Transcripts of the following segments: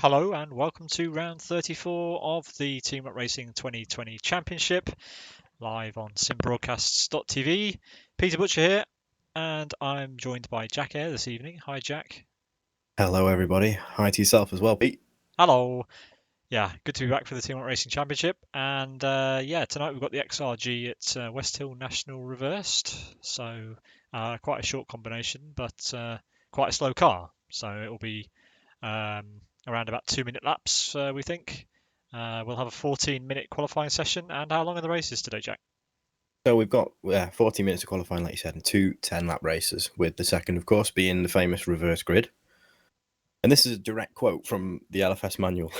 Hello and welcome to round 34 of the Team Up Racing 2020 Championship, live on simbroadcasts.tv. Peter Butcher here, and I'm joined by Jack Eyre this evening. Hi, Jack. Hello, everybody. Hi to yourself as well, Pete. Hello. Yeah, good to be back for the Team Up Racing Championship. And tonight we've got the XRG at West Hill National reversed. So quite a short combination, but quite a slow car. So it will be around about 2-minute laps, we think. We'll have a 14-minute qualifying session. And how long are the races today, Jack? So we've got 40 minutes of qualifying, like you said, and two 10-lap races, with the second, of course, being the famous reverse grid. And this is a direct quote from the LFS manual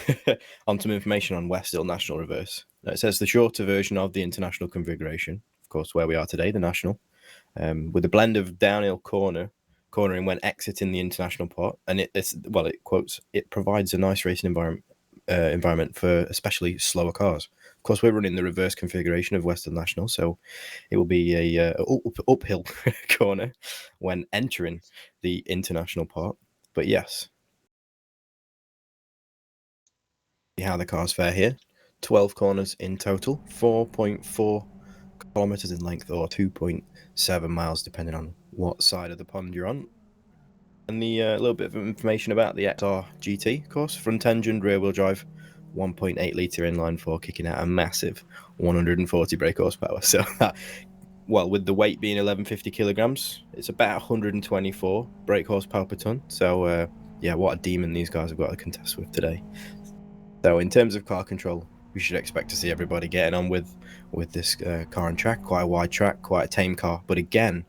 on some information on West Hill National Reverse. It says the shorter version of the international configuration, of course, where we are today, the national, with a blend of downhill cornering when exiting the international part. And it quotes, it provides a nice racing environment for especially slower cars. Of course, we're running the reverse configuration of West Hill National, so it will be a uphill corner when entering the international part. But yes, see how the cars fare here. 12 corners in total, 4.4 kilometers in length, or 2.7 miles, depending on what side of the pond you're on. And the little bit of information about the XR GT, of course, front engine, rear wheel drive, 1.8 litre inline four, kicking out a massive 140 brake horsepower. So that, well, with the weight being 1150 kilograms, it's about 124 brake horsepower per ton. So yeah, what a demon these guys have got to contest with today. So in terms of car control, we should expect to see everybody getting on with this car and track. Quite a wide track, quite a tame car, but again,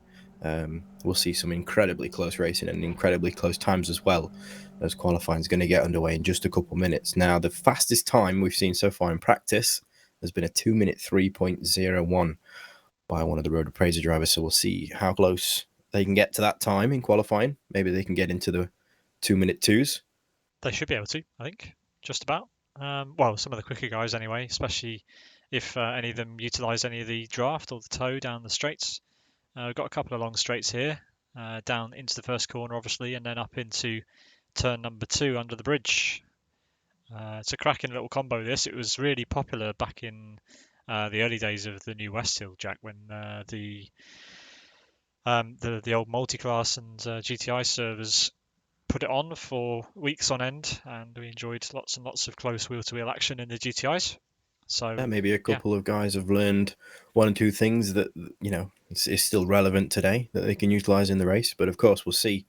we'll see some incredibly close racing and incredibly close times as well, as qualifying is going to get underway in just a couple minutes. Now, the fastest time we've seen so far in practice has been a 2-minute 3.01 by one of the road appraiser drivers. So we'll see how close they can get to that time in qualifying. Maybe they can get into the 2-minute twos. They should be able to, I think, just about. Well, some of the quicker guys anyway, especially if any of them utilise any of the draft or the tow down the straights. We've got a couple of long straights here, down into the first corner, obviously, and then up into turn number 2 under the bridge. It's a cracking little combo, this. It was really popular back in the early days of the new West Hill, Jack, when the old multi-class and GTI servers put it on for weeks on end, and we enjoyed lots and lots of close wheel-to-wheel action in the GTIs. So, Maybe a yeah, couple of guys have learned one or two things that, you know, is still relevant today that they can utilize in the race. But of course, we'll see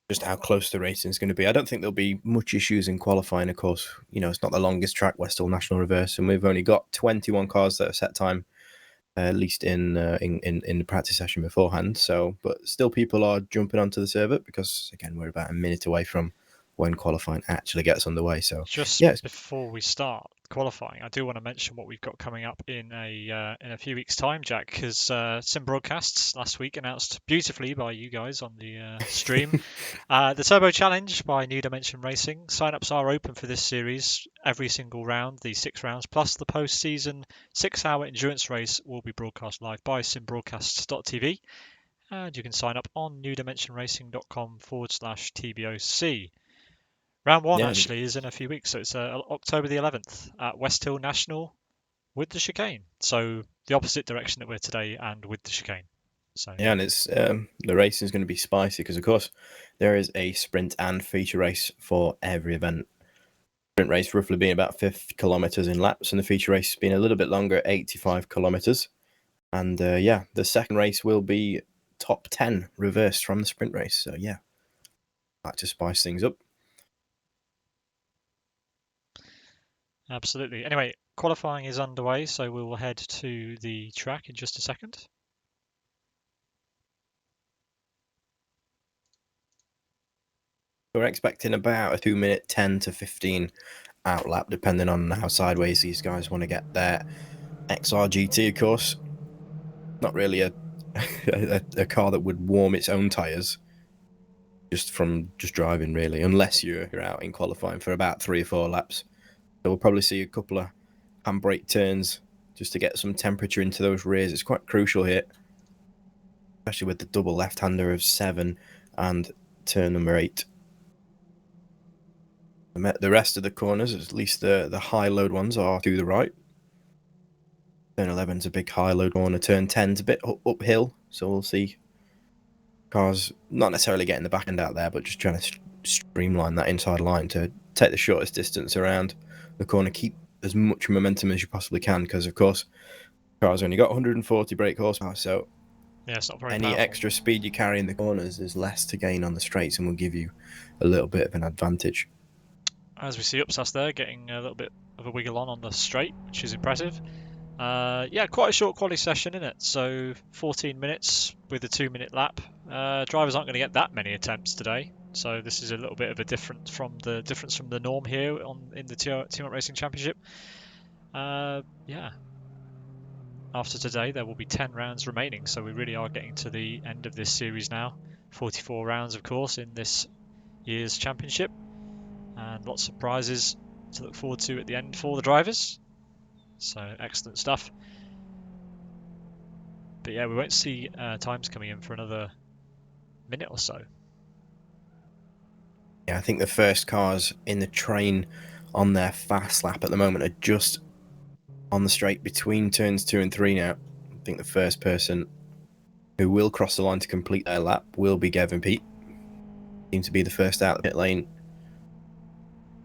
just how close the racing is going to be. I don't think there'll be much issues in qualifying. Of course, you know, it's not the longest track, West Hill National Reverse, and we've only got 21 cars that are set time, at least in the practice session beforehand. So, but still, people are jumping onto the server because again, we're about a minute away from when qualifying actually gets underway. So, just yeah, before we start qualifying, I do want to mention what we've got coming up in a few weeks' time, Jack, because Sim Broadcasts last week announced beautifully by you guys on the stream the Turbo Challenge by New Dimension Racing. Sign-ups are open for this series. Every single round, the 6 rounds, plus the post-season 6-hour endurance race will be broadcast live by simbroadcasts.tv. And you can sign up on newdimensionracing.com/TBOC. Round 1 yeah. actually is in a few weeks, so it's October the 11th at West Hill National with the chicane. So the opposite direction that we're today and with the chicane. So Yeah, and it's the racing is going to be spicy because, of course, there is a sprint and feature race for every event. Sprint race roughly being about 50 kilometers in laps, and the feature race being a little bit longer, 85 kilometers. And yeah, the second race will be top 10 reversed from the sprint race. So yeah, like to spice things up. absolutely. Anyway, qualifying is underway, so we will head to the track in just a second. We're expecting about a 2-minute 10 to 15 out lap, depending on how sideways these guys want to get their XRGT, of course. Not really a car that would warm its own tyres just from just driving, really, unless you're out in qualifying for about 3 or 4 laps. So we'll probably see a couple of handbrake turns just to get some temperature into those rears. It's quite crucial here, especially with the double left-hander of 7 and turn number 8. The rest of the corners, at least the high load ones, are to the right. Turn 11's a big high load corner. Turn 10's a bit uphill, so we'll see cars not necessarily getting the back end out there, but just trying to streamline that inside line to take the shortest distance around the corner, keep as much momentum as you possibly can, because of course cars only got 140 brake horsepower, so Yeah, it's not very any powerful. extra speed you carry in the corners is less to gain on the straights and will give you a little bit of an advantage. As we see Upsas there getting a little bit of a wiggle on the straight, which is impressive. Yeah, quite a short quality session, isn't it? So 14 minutes with a 2-minute lap. Drivers aren't going to get that many attempts today, so this is a little bit of a difference from the norm here in the Team Up Racing Championship. Yeah. After today, there will be 10 rounds remaining, so we really are getting to the end of this series now. 44 rounds, of course, in this year's championship, and lots of prizes to look forward to at the end for the drivers. So excellent stuff. But yeah, we won't see times coming in for another minute or so. Yeah, I think the first cars in the train on their fast lap at the moment are just on the straight between turns 2 and 3 now. I think the first person who will cross the line to complete their lap will be Gavin Peat. Seems to be the first out of the pit lane,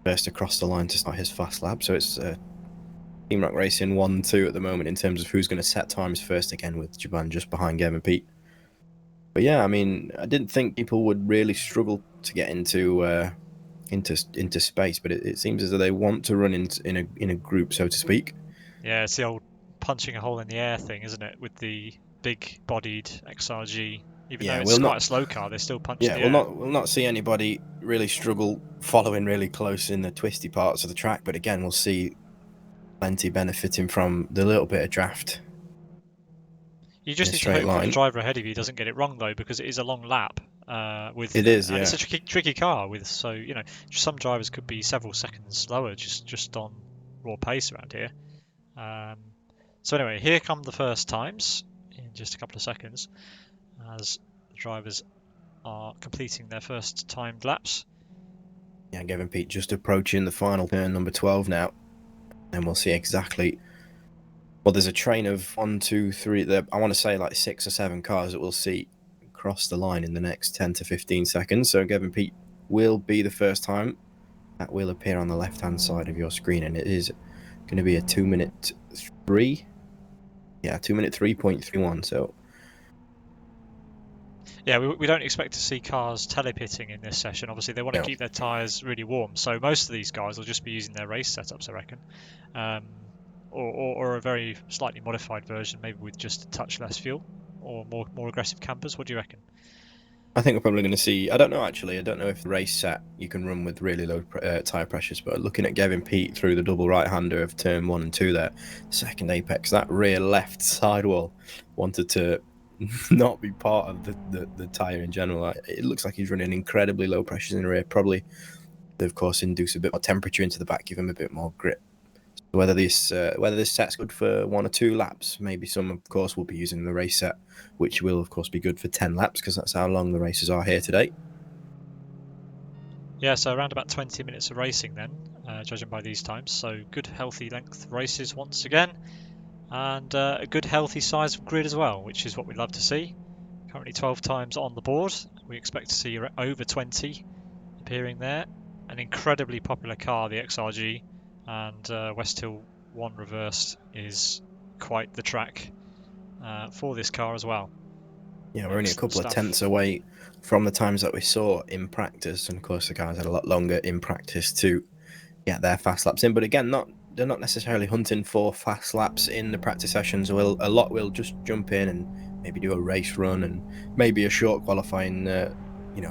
first across the line to start his fast lap. So it's Team Rock Racing 1-2 at the moment in terms of who's going to set times first, again with Jaban just behind Gavin Peat. But yeah, I mean, I didn't think people would really struggle to get into space, but it seems as though they want to run in a group, so to speak. Yeah, it's the old punching a hole in the air thing, isn't it? With the big-bodied XRG, even though it's quite a slow car, they still punch the air. We'll not see anybody really struggle following really close in the twisty parts of the track, but again, we'll see plenty benefiting from the little bit of draft. You just need to hope that the driver ahead of you doesn't get it wrong, though, because it is a long lap. It is, and it's a tricky car so some drivers could be several seconds slower just on raw pace around here. So anyway, here come the first times in just a couple of seconds as the drivers are completing their first timed laps. Yeah, Gavin Peat just approaching the final turn, number 12 now, and we'll see exactly. Well, there's a train of 1, 2, 3. I want to say like 6 or 7 cars that we'll see cross the line in the next 10 to 15 seconds. So Gavin Peat will be the first time. That will appear on the left-hand side of your screen, and it is going to be a 2-minute 3. Yeah, 2-minute 3.31. So yeah, we don't expect to see cars telepitting in this session. Obviously, they want to keep their tyres really warm, so most of these guys will just be using their race setups, I reckon. Or a very slightly modified version, maybe with just a touch less fuel, or more aggressive campers. What do you reckon? I think we're probably going to see. I don't know actually. I don't know if the race set you can run with really low tyre pressures, but looking at Gavin Peat through the double right-hander of turn 1 and 2 there, second apex, that rear left sidewall wanted to not be part of the tyre in general. It looks like he's running incredibly low pressures in the rear. Probably, they of course induce a bit more temperature into the back, give him a bit more grip. Whether this set's good for 1 or 2 laps, maybe some of course will be using the race set, which will of course be good for 10 laps because that's how long the races are here today. Yeah, so around about 20 minutes of racing then, judging by these times. So good healthy length races once again, and a good healthy size of grid as well, which is what we'd love to see. Currently 12 times on the board. We expect to see over 20 appearing there. An incredibly popular car, the XRG, and West Hill 1 Reversed is quite the track for this car as well. Yeah, we're only a couple of tenths away from the times that we saw in practice, and of course the guys had a lot longer in practice to get their fast laps in. But again, they're not necessarily hunting for fast laps in the practice sessions. A lot will just jump in and maybe do a race run and maybe a short qualifying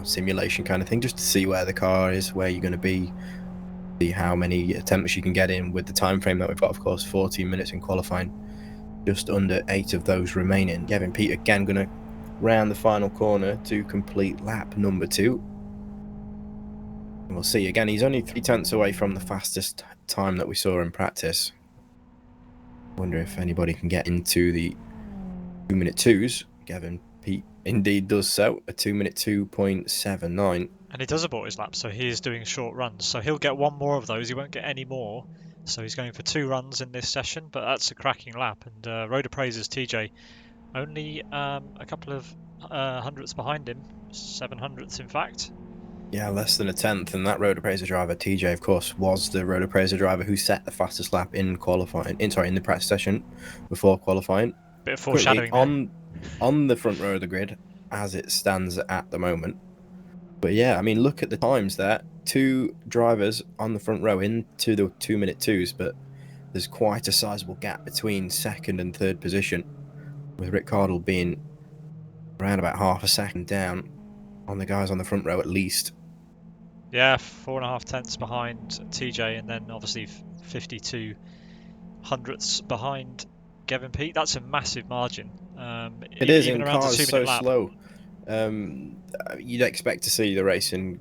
simulation kind of thing, just to see where the car is, where you're going to be, see how many attempts you can get in with the time frame that we've got. Of course, 14 minutes in qualifying, just under 8 of those remaining. Gavin Peat again going to round the final corner to complete lap number 2. And we'll see again, he's only 3 tenths away from the fastest time that we saw in practice. Wonder if anybody can get into the 2-minute 2s. Gavin Peat indeed does so. A 2-minute 2.79. And he does abort his lap, so he is doing short runs. So he'll get one more of those. He won't get any more. So he's going for 2 runs in this session, but that's a cracking lap. And Road Appraisers TJ only a couple of hundredths behind him, 700ths in fact. Yeah, less than a tenth. And that Road Appraiser driver, TJ, of course, was the Road Appraiser driver who set the fastest lap in qualifying. In the practice session before qualifying. Bit of foreshadowing quickly, on the front row of the grid as it stands at the moment. But yeah, I mean, look at the times there. 2 drivers on the front row into the 2-minute 2s, but there's quite a sizable gap between second and third position, with Rick Cardle being around about half a second down on the guys on the front row at least. Yeah, 4.5 tenths behind TJ, and then obviously 52 hundredths behind Gavin Peat. That's a massive margin. It is, even and around the cars 2-minute so lap. slow. You'd expect to see the racing,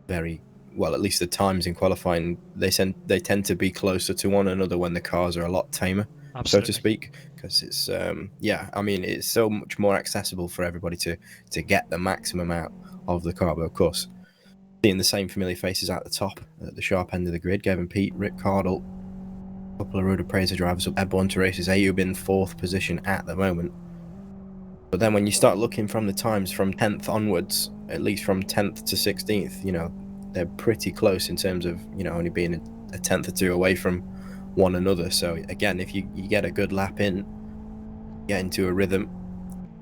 very well. At least the times in qualifying, they tend to be closer to one another when the cars are a lot tamer, Absolutely. so to speak. Because it's I mean, it's so much more accessible for everybody to get the maximum out of the car. But of course, seeing the same familiar faces at the top, at the sharp end of the grid, Gavin Peat, Rick Cardle, a couple of Road Appraiser drivers up there, born to races. Ayub in 4th position at the moment. But then when you start looking from the times from 10th onwards, at least from 10th to 16th, they're pretty close in terms of, only being a tenth or 2 away from one another. So again, if you get a good lap in, get into a rhythm,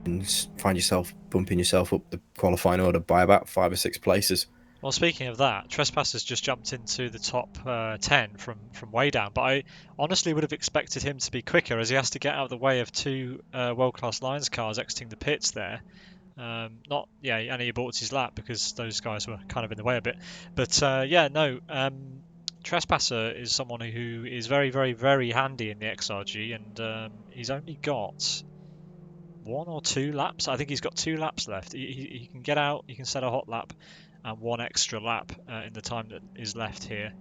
and find yourself bumping yourself up the qualifying order by about 5 or 6 places. Well, speaking of that, Trespassers just jumped into the top 10 from way down, but I honestly would have expected him to be quicker, as he has to get out of the way of 2 world-class Lions cars exiting the pits there. And he aborted his lap because those guys were kind of in the way a bit. But Trespasser is someone who is very, very, very handy in the XRG, and he's only got 1 or 2 laps. I think he's got 2 laps left. He can get out, he can set a hot lap, and 1 extra lap in the time that is left here.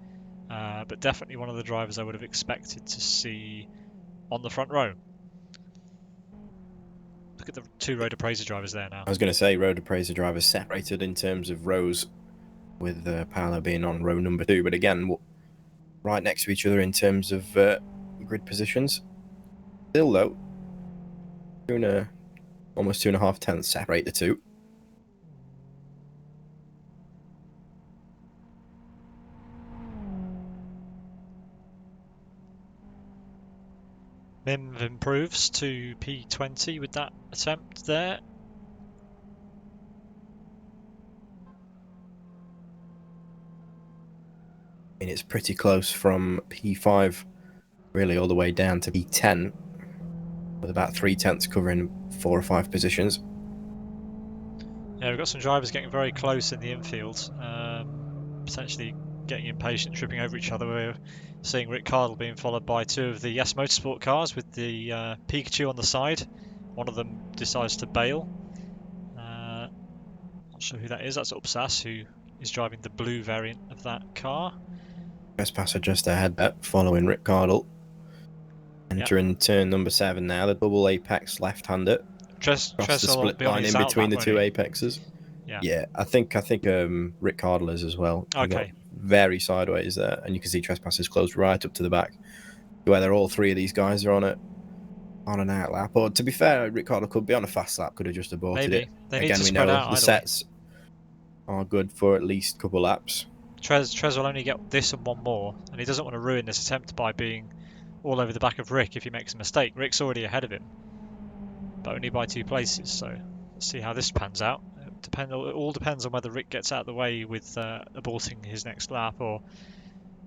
But definitely one of the drivers I would have expected to see on the front row. Look at the 2 Road Appraiser drivers there now. I was going to say Road Appraiser drivers separated in terms of rows, with Paolo being on row number 2, but again, right next to each other in terms of grid positions. Still though, almost 2.5 tenths separate the 2. Mim improves to P20 with that attempt there. I mean, it's pretty close from P5 really all the way down to P10, with about 3 tenths covering 4 or 5 positions. Yeah, we've got some drivers getting very close in the infield, potentially getting impatient, tripping over each other. We're seeing Rick Cardle being followed by 2 of the Yes Motorsport cars with the Pikachu on the side. One of them decides to bail. Not sure who that is. That's Upsas, who is driving the blue variant of that car. Trespasser just ahead there, following Rick Cardle. Entering turn number 7 now, the double apex left-hander. Across the split line in between the 2 apexes. Yeah, I think Rick Cardle is as well. Okay. Very sideways there, and you can see Trespassers close right up to the back. Whether all 3 of these guys are on an out lap, or to be fair, Rick Cardle could be on a fast lap, could have just aborted Maybe. it. Again, we know the sets are good for at least a couple laps. Trez will only get this and 1 more, and he doesn't want to ruin this attempt by being all over the back of Rick if he makes a mistake. Rick's already ahead of him, but only by 2 places, so let's see how this pans out. It all depends on whether Rick gets out of the way with aborting his next lap, or,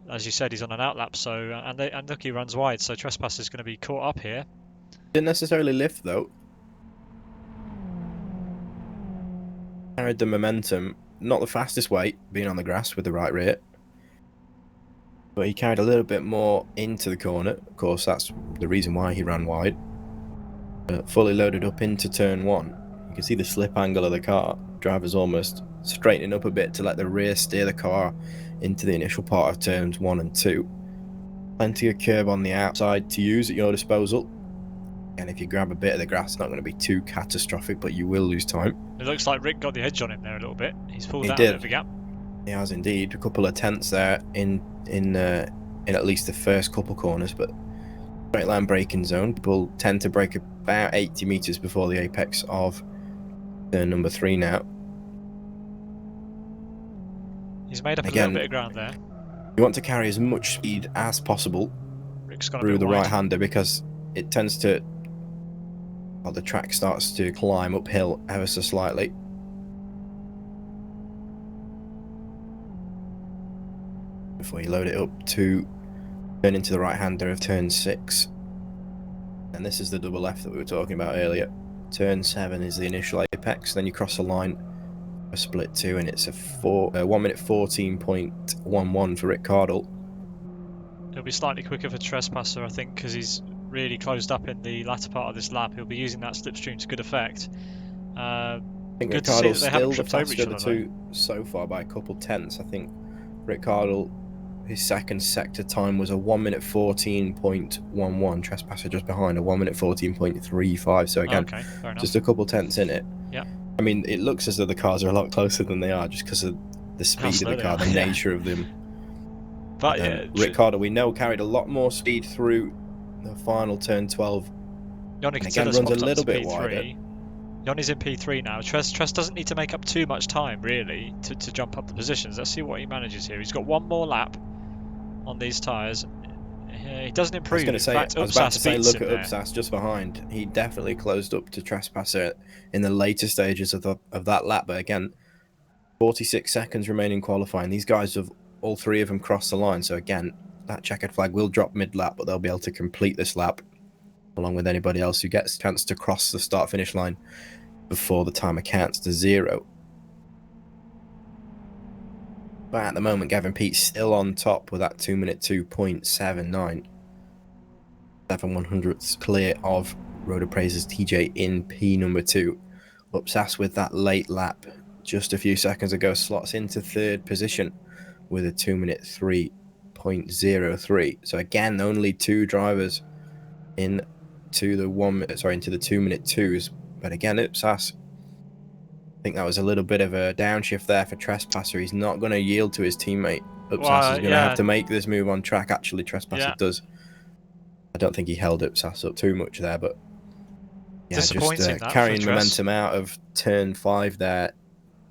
as you said, he's on an outlap. So and look, he runs wide, so Trespass is going to be caught up here. Didn't necessarily lift though. Carried the momentum, not the fastest weight, being on the grass with the right rear, but he carried a little bit more into the corner. Of course, that's the reason why he ran wide. Fully loaded up into turn 1. You can see the slip angle of the car. Driver's almost straightening up a bit to let the rear steer the car into the initial part of turns 1 and 2. Plenty of curb on the outside to use at your disposal. And if you grab a bit of the grass, it's not going to be too catastrophic, but you will lose time. It looks like Rick got the edge on him there a little bit. He's pulled He out a bit did. of a gap. He has indeed. A couple of tenths there in at least the first couple corners, but straight line braking zone. People tend to brake about 80 meters before the apex of turn number 3 now. He's made up a Again, little bit of ground there. You want to carry as much speed as possible Rick's gone a through bit the wide. right-hander because it tends to, well, the track starts to climb uphill ever so slightly. Before you load it up to turn into the right-hander of turn 6. And this is the double left that we were talking about earlier. Turn 7 is the initial apex, then you cross the line a split 2, and it's a 1 minute 14.11 for Rick Cardle. It'll be slightly quicker for Trespasser, I think, because he's really closed up in the latter part of this lap. He'll be using that slipstream to good effect. I think Good Rick to see Cardle's that they haven't still the tripped over each faster of the other, two so far by a couple tenths. I think Rick Cardle, his second sector time was a 1 minute 14.11. Trespasser just behind, a 1 minute 14.35. So again, okay, fair enough. just a couple tenths in it. Yeah. I mean, it looks as though the cars are a lot closer than they are just because of the speed of the car, the nature of them. But yeah, Rick Cardle, we know, carried a lot more speed through the final turn 12. Yannick Again, runs a little bit wider. Yanni's in P3 now. Tres doesn't need to make up too much time, really, to jump up the positions. Let's see what he manages here. He's got one more lap on these tyres. He doesn't improve. I was about to say, look at there. Upsas just behind. He definitely closed up to Trespasser in the later stages of that lap. But again, 46 seconds remaining qualifying. These guys have, all three of them, crossed the line. So again, that checkered flag will drop mid-lap, but they'll be able to complete this lap along with anybody else who gets a chance to cross the start-finish line before the timer counts to 0. But at the moment, Gavin Pete's still on top with that 2 minute 2.79. 7/100ths clear of Road Appraiser's TJ in P number 2. Upsas with that late lap just a few seconds ago slots into 3rd position with a 2 minute 3.03. So again, only 2 drivers into the 2 minute 2s. But again, Upsas, I think that was a little bit of a downshift there for Trespasser. He's not going to yield to his teammate. Upsas is going to have to make this move on track. Actually, Trespasser does. I don't think he held Upsas up too much there, but yeah, just carrying momentum out of turn 5 there.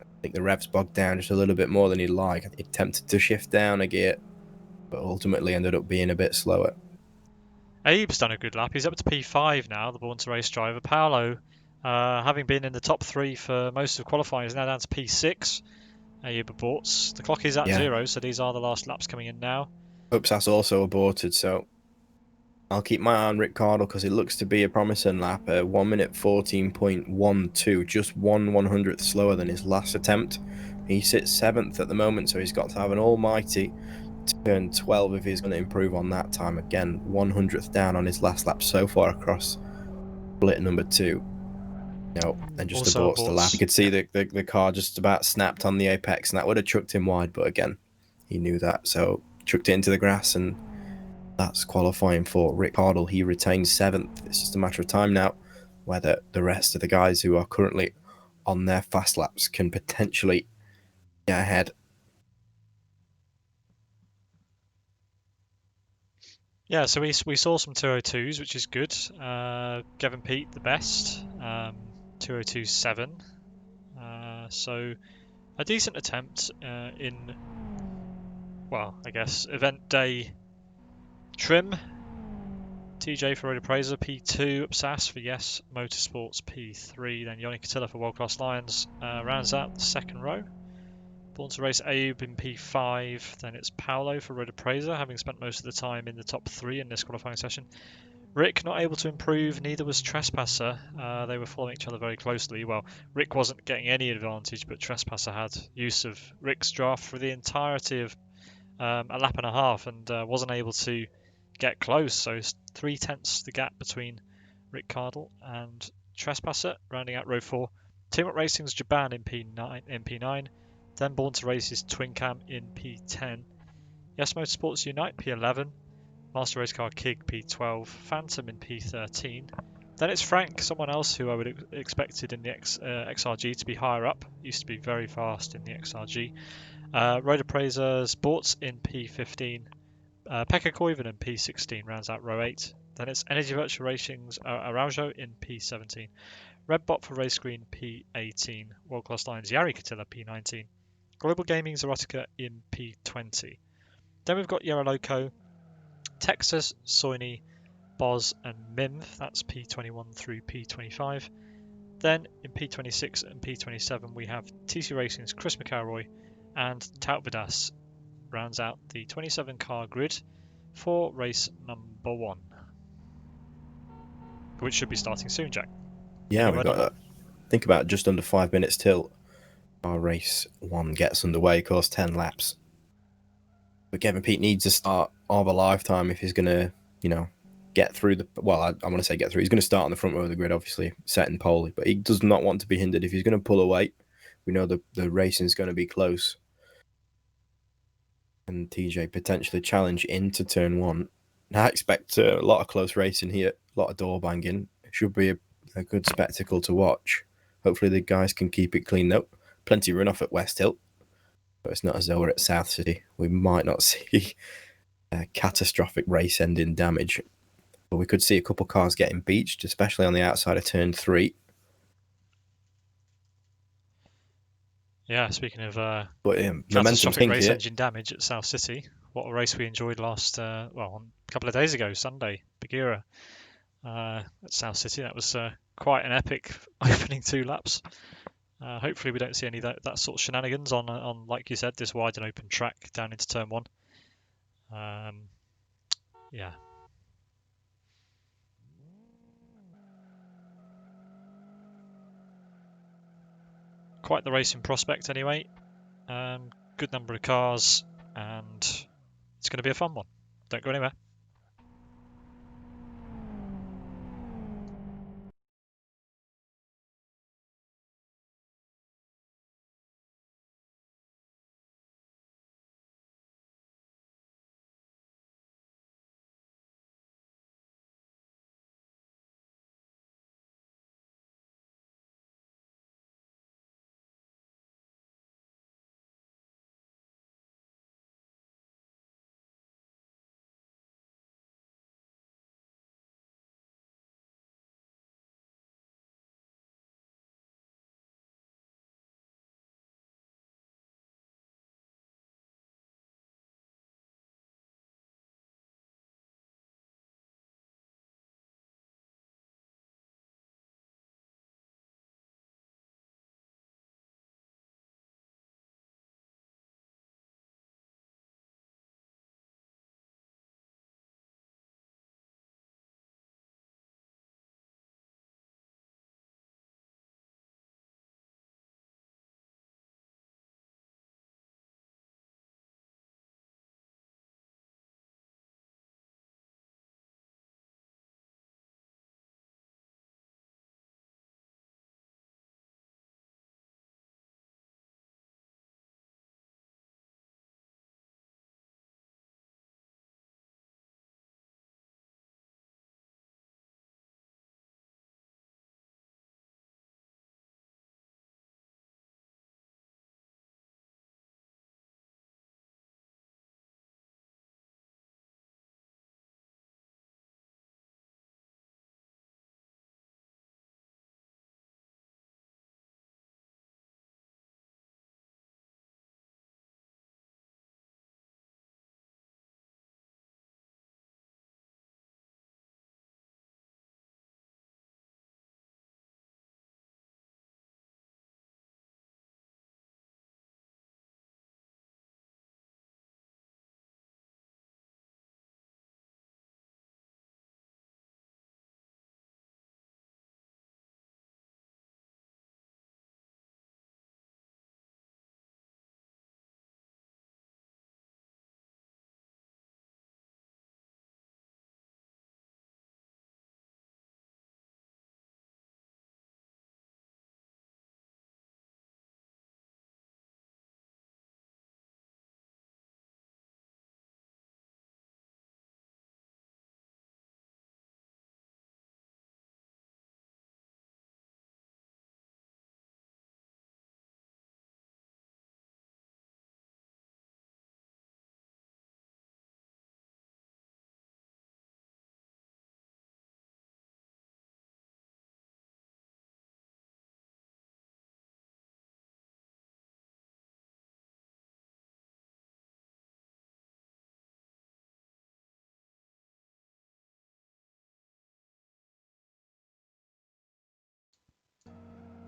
I think the revs bogged down just a little bit more than he'd like. He attempted to shift down a gear, but ultimately ended up being a bit slower. Abe's done a good lap. He's up to P5 now, the Born to Race driver. Paolo, having been in the top 3 for most of qualifying, is now down to P6. Abe aborts. The clock is at 0, so these are the last laps coming in now. Upsas also aborted, so I'll keep my eye on Rick Cardle because it looks to be a promising lap. 1 minute 14.12, just 1/100th slower than his last attempt. He sits 7th at the moment, so he's got to have an almighty turn 12 if he's going to improve on that time. Again, 100th down on his last lap so far across split number 2. And just aborts the lap. You could see the car just about snapped on the apex, and that would have chucked him wide, but again, he knew that, so chucked it into the grass, and that's qualifying for Rick Cardle. He retains 7th. It's just a matter of time now whether the rest of the guys who are currently on their fast laps can potentially get ahead. Yeah, so we saw some 202s, which is good. Gavin Pete, the best. 202.7. So a decent attempt in, well, I guess, event day trim. TJ for Road Appraiser, P2. Upsas for Yes Motorsports, P3. Then Yannick Catilla for World Class Lions rounds out the second row. Born to Race Abe in P5. Then it's Paolo for Road Appraiser, having spent most of the time in the top 3 in this qualifying session. Rick not able to improve, neither was Trespasser. They were following each other very closely. Well, Rick wasn't getting any advantage, but Trespasser had use of Rick's draft for the entirety of a lap and a half and wasn't able to get close. So it's 3/10 the gap between Rick Cardle and Trespasser, rounding out row 4. Team Up Racing's Jaban in P9. Then Born to Race's Twin Cam in P10. Yes Motorsports Unite P11. Master Race Car Kig P12. Phantom in P13. Then it's Frank, someone else who I would have expected in the XRG to be higher up. Used to be very fast in the XRG. Road Appraiser Sports in P15. Pekka Koivunen in P16 rounds out row 8. Then it's Energy Virtual Racing's Araujo in P17. Redbot for Race Green P18. World Class Lions Jari Katila P19. Global Gaming's Erotica in P20. Then we've got Yaraloco, Texas, Soini, Boz and Mimf. That's P21 through P25. Then in P26 and P27 we have TC Racing's Chris McElroy and Tout Vidas rounds out the 27 car grid for race number 1, which should be starting soon, Jack. Yeah, we've got, think about just under 5 minutes till our race 1 gets underway. Of course, 10 laps. But Kevin Peete needs a start of a lifetime if he's going to, get through the... Well, I want to say get through. He's going to start on the front row of the grid, obviously, setting pole. But he does not want to be hindered. If he's going to pull away, we know the racing's going to be close. And TJ potentially challenge into turn 1. I expect a lot of close racing here, a lot of door banging. It should be a good spectacle to watch. Hopefully the guys can keep it clean though. Plenty of runoff at West Hill, but it's not as though we're at South City. We might not see catastrophic race-ending damage, but we could see a couple cars getting beached, especially on the outside of turn 3. Yeah, speaking of Momentum's catastrophic king race here. engine damage at South City, what a race we enjoyed last, a couple of days ago, Sunday, Bagheera at South City. That was quite an epic opening 2 laps. Hopefully we don't see any of that sort of shenanigans on, like you said, this wide and open track down into turn 1. Yeah. Quite the racing prospect anyway. Good number of cars, and it's going to be a fun one. Don't go anywhere.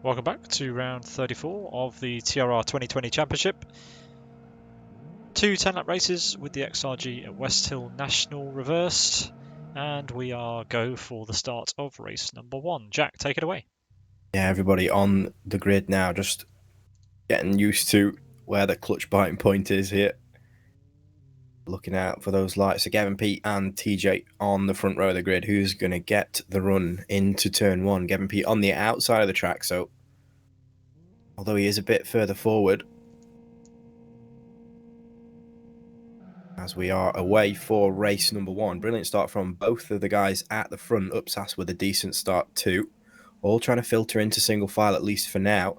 Welcome back to round 34 of the TRR 2020 Championship. 2 10-lap races with the XRG at West Hill National reversed, and we are go for the start of race number 1. Jack, take it away. Yeah, everybody on the grid now, just getting used to where the clutch biting point is here. Looking out for those lights. So Gavin, Pete and TJ on the front row of the grid. Who's going to get the run into turn 1? Gavin, Pete on the outside of the track, so although he is a bit further forward, as we are away for race number 1. Brilliant start from both of the guys at the front. Upsas with a decent start too. All trying to filter into single file, at least for now.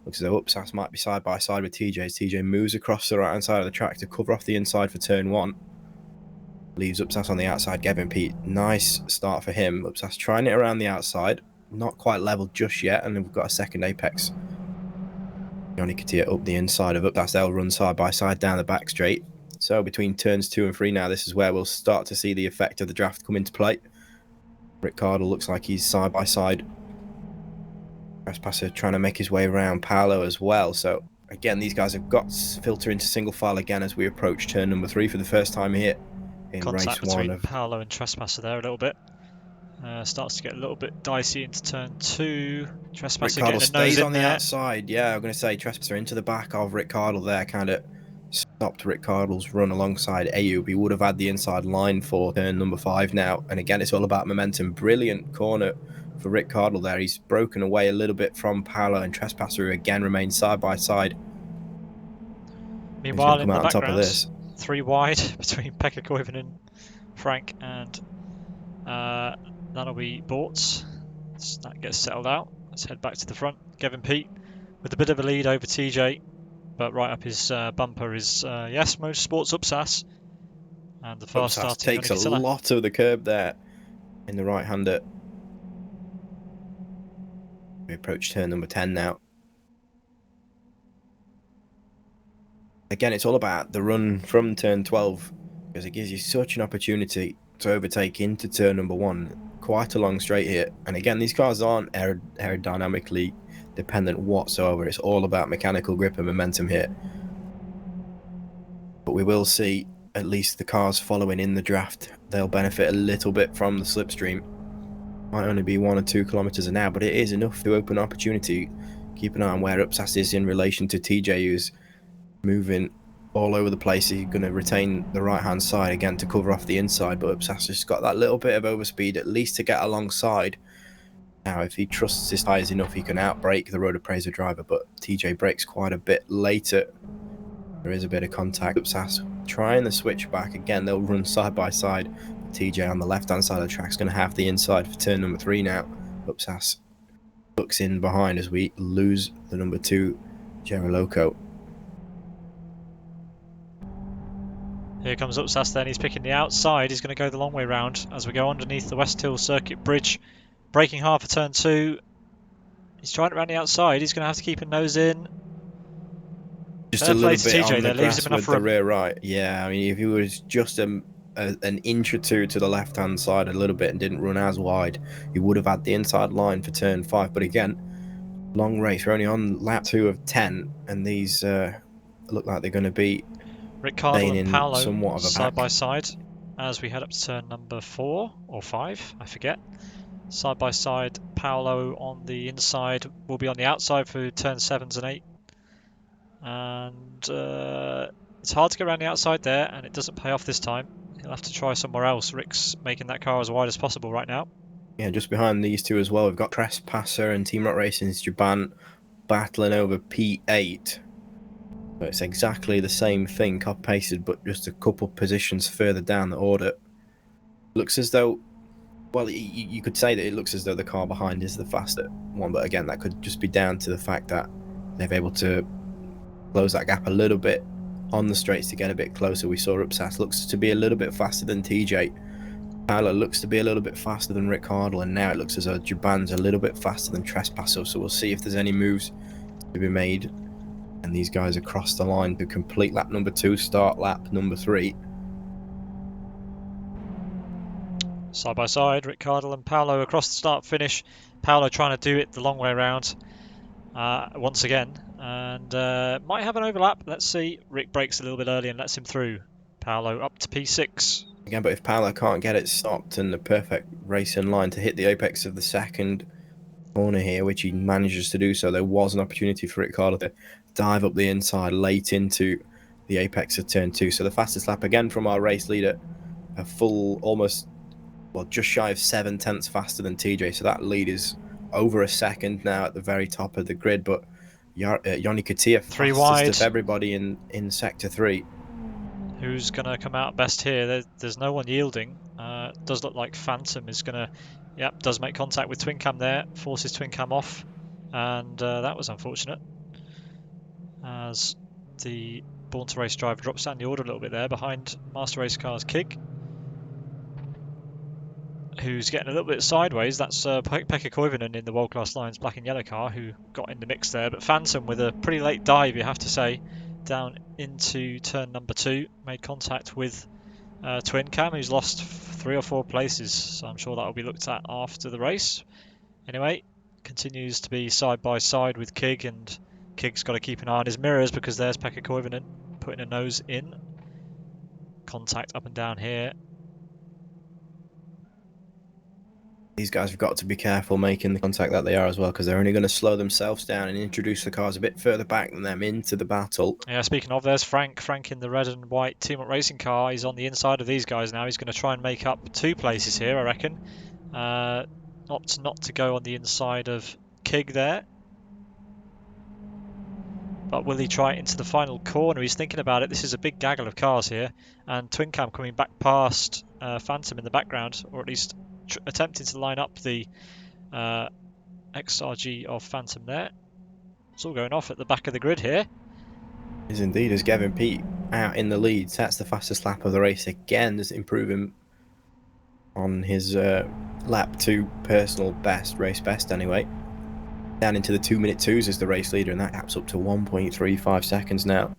Looks as though Upsas might be side by side with TJ as TJ moves across the right hand side of the track to cover off the inside for turn 1. Leaves Upsas on the outside. Gavin, Pete, nice start for him. Upsas trying it around the outside. Not quite level just yet, and we've got a second apex. Johnny Katia up the inside of Upsas. They'll run side by side down the back straight. So between turns 2 and 3 now, this is where we'll start to see the effect of the draft come into play. Rick Cardle looks like he's side by side. Trespasser trying to make his way around Paolo as well. So again, these guys have got to filter into single file again as we approach turn number 3 for the first time here in Contact race 1 between of Paolo and Trespasser there a little bit. Starts to get a little bit dicey into turn 2. Trespasser Rick Cardle getting a nose stays in on the there. outside. Yeah, I'm going to say Trespasser into the back of Rick Cardle there, kind of stopped Rick Cardle's run alongside Ayub. He would have had the inside line for turn number 5 now. And again, it's all about momentum. Brilliant corner for Rick Cardle there. He's broken away a little bit from Paolo and Trespasser, who again remains side by side. Meanwhile, in the on top of background, this. 3 wide between Pekka Koivunen, Frank, and that'll be Bortz. So that gets settled out. Let's head back to the front. Gavin Pete with a bit of a lead over TJ, but right up his bumper is Yes Motorsports Upsas, and the fast Upsas starting takes a Johnny Katila. lot of the curb there in the right-hander. We approach turn number 10 now. Again, it's all about the run from turn 12, because it gives you such an opportunity to overtake into turn number 1. Quite a long straight here. And again, these cars aren't aerodynamically dependent whatsoever. It's all about mechanical grip and momentum here. But we will see at least the cars following in the draft. They'll benefit a little bit from the slipstream. Might only be 1 or 2 kilometers an hour, but it is enough to open opportunity. Keep an eye on where Upsas is in relation to TJ, who's moving all over the place. He's going to retain the right hand side again to cover off the inside, but Upsas has got that little bit of overspeed at least to get alongside. Now if he trusts his tyres enough, he can outbrake the Road Appraiser driver, but TJ brakes quite a bit later. There is a bit of contact. Upsas trying the switch back again. They'll run side by side. TJ on the left hand side of the track is going to have the inside for turn number 3 now. Upsas looks in behind as we lose the number 2 Geroloco. Here comes Upsas then, he's picking the outside, he's going to go the long way round as we go underneath the West Hill Circuit Bridge. Braking hard for turn 2. He's trying it around the outside, he's going to have to keep a nose in. Just Fair a little play to bit TJ on there, the leaves him grass enough with the room. rear right. Yeah, I mean, if he was just an inch or 2 to the left-hand side a little bit and didn't run as wide, he would have had the inside line for turn 5. But again, long race. We're only on lap 2 of 10, and these look like they're going to be Rick Cardle and Paolo somewhat of a side by back. side as we head up to turn number 4 or 5, I forget. Side by side, Paolo on the inside will be on the outside for turn 7s and 8. And it's hard to get around the outside there, and it doesn't pay off this time. He'll have to try somewhere else. Rick's making that car as wide as possible right now. Yeah, just behind these two as well, we've got Trespasser and Team Rock Racing's Jaban battling over P8. So it's exactly the same thing, copy-pasted, but just a couple positions further down the order. Looks as though, well, you could say that it looks as though the car behind is the faster one, but again, that could just be down to the fact that they've able to close that gap a little bit on the straights to get a bit closer. We saw Upsas looks to be a little bit faster than TJ. Paolo looks to be a little bit faster than Rick Cardle, and now it looks as though Jaban's a little bit faster than Trespasser, so we'll see if there's any moves to be made. And these guys across the line to complete lap number 2, start lap number 3. Side by side, Rick Cardle and Paolo across the start finish. Paolo trying to do it the long way around. once again, and might have an overlap. Let's see. Rick breaks a little bit early and lets him through. Paolo up to P6. Again, but if Paolo can't get it stopped and the perfect race in line to hit the apex of the second corner here, which he manages to do so, there was an opportunity for Ricciardo to dive up the inside late into the apex of turn 2. So the fastest lap again from our race leader, a full almost, well, just shy of 7/10 faster than TJ. So that lead is over a second now at the very top of the grid. But Yoni Katia, Three fastest wide. of everybody in sector 3. Who's going to come out best here? There's no one yielding. Does look like Phantom is going to... Yep, does make contact with Twin Cam there. Forces Twin Cam off. And that was unfortunate. As the Born to Race driver drops down the order a little bit there behind Master Race Car's Kig, who's getting a little bit sideways. That's Pekka Koivunen in the World Class Lions black and yellow car who got in the mix there. But Phantom with a pretty late dive, you have to say, down into turn number 2. Made contact with Twin Cam, who's lost 3 or 4 places. So I'm sure that will be looked at after the race. Anyway, continues to be side by side with Kig, and Kig's got to keep an eye on his mirrors because there's Pekka Koivunen putting a nose in. Contact up and down here. These guys have got to be careful making the contact that they are as well, because they're only going to slow themselves down and introduce the cars a bit further back than them into the battle. Yeah, speaking of, there's Frank. Frank in the red and white Team Up Racing car. He's on the inside of these guys now. He's going to try and make up 2 places here, I reckon. Opts not to go on the inside of Kig there. But will he try it into the final corner? He's thinking about it. This is a big gaggle of cars here. And Twin Cam coming back past Phantom in the background, or at least attempting to line up the XRG of Phantom there. It's all going off at the back of the grid here. Is indeed, as Gavin Pete out in the lead, sets the fastest lap of the race again, just improving on his lap 2 personal best, race best anyway. Down into the 2-minute 2s as the race leader, and that gap's up to 1.35 seconds now.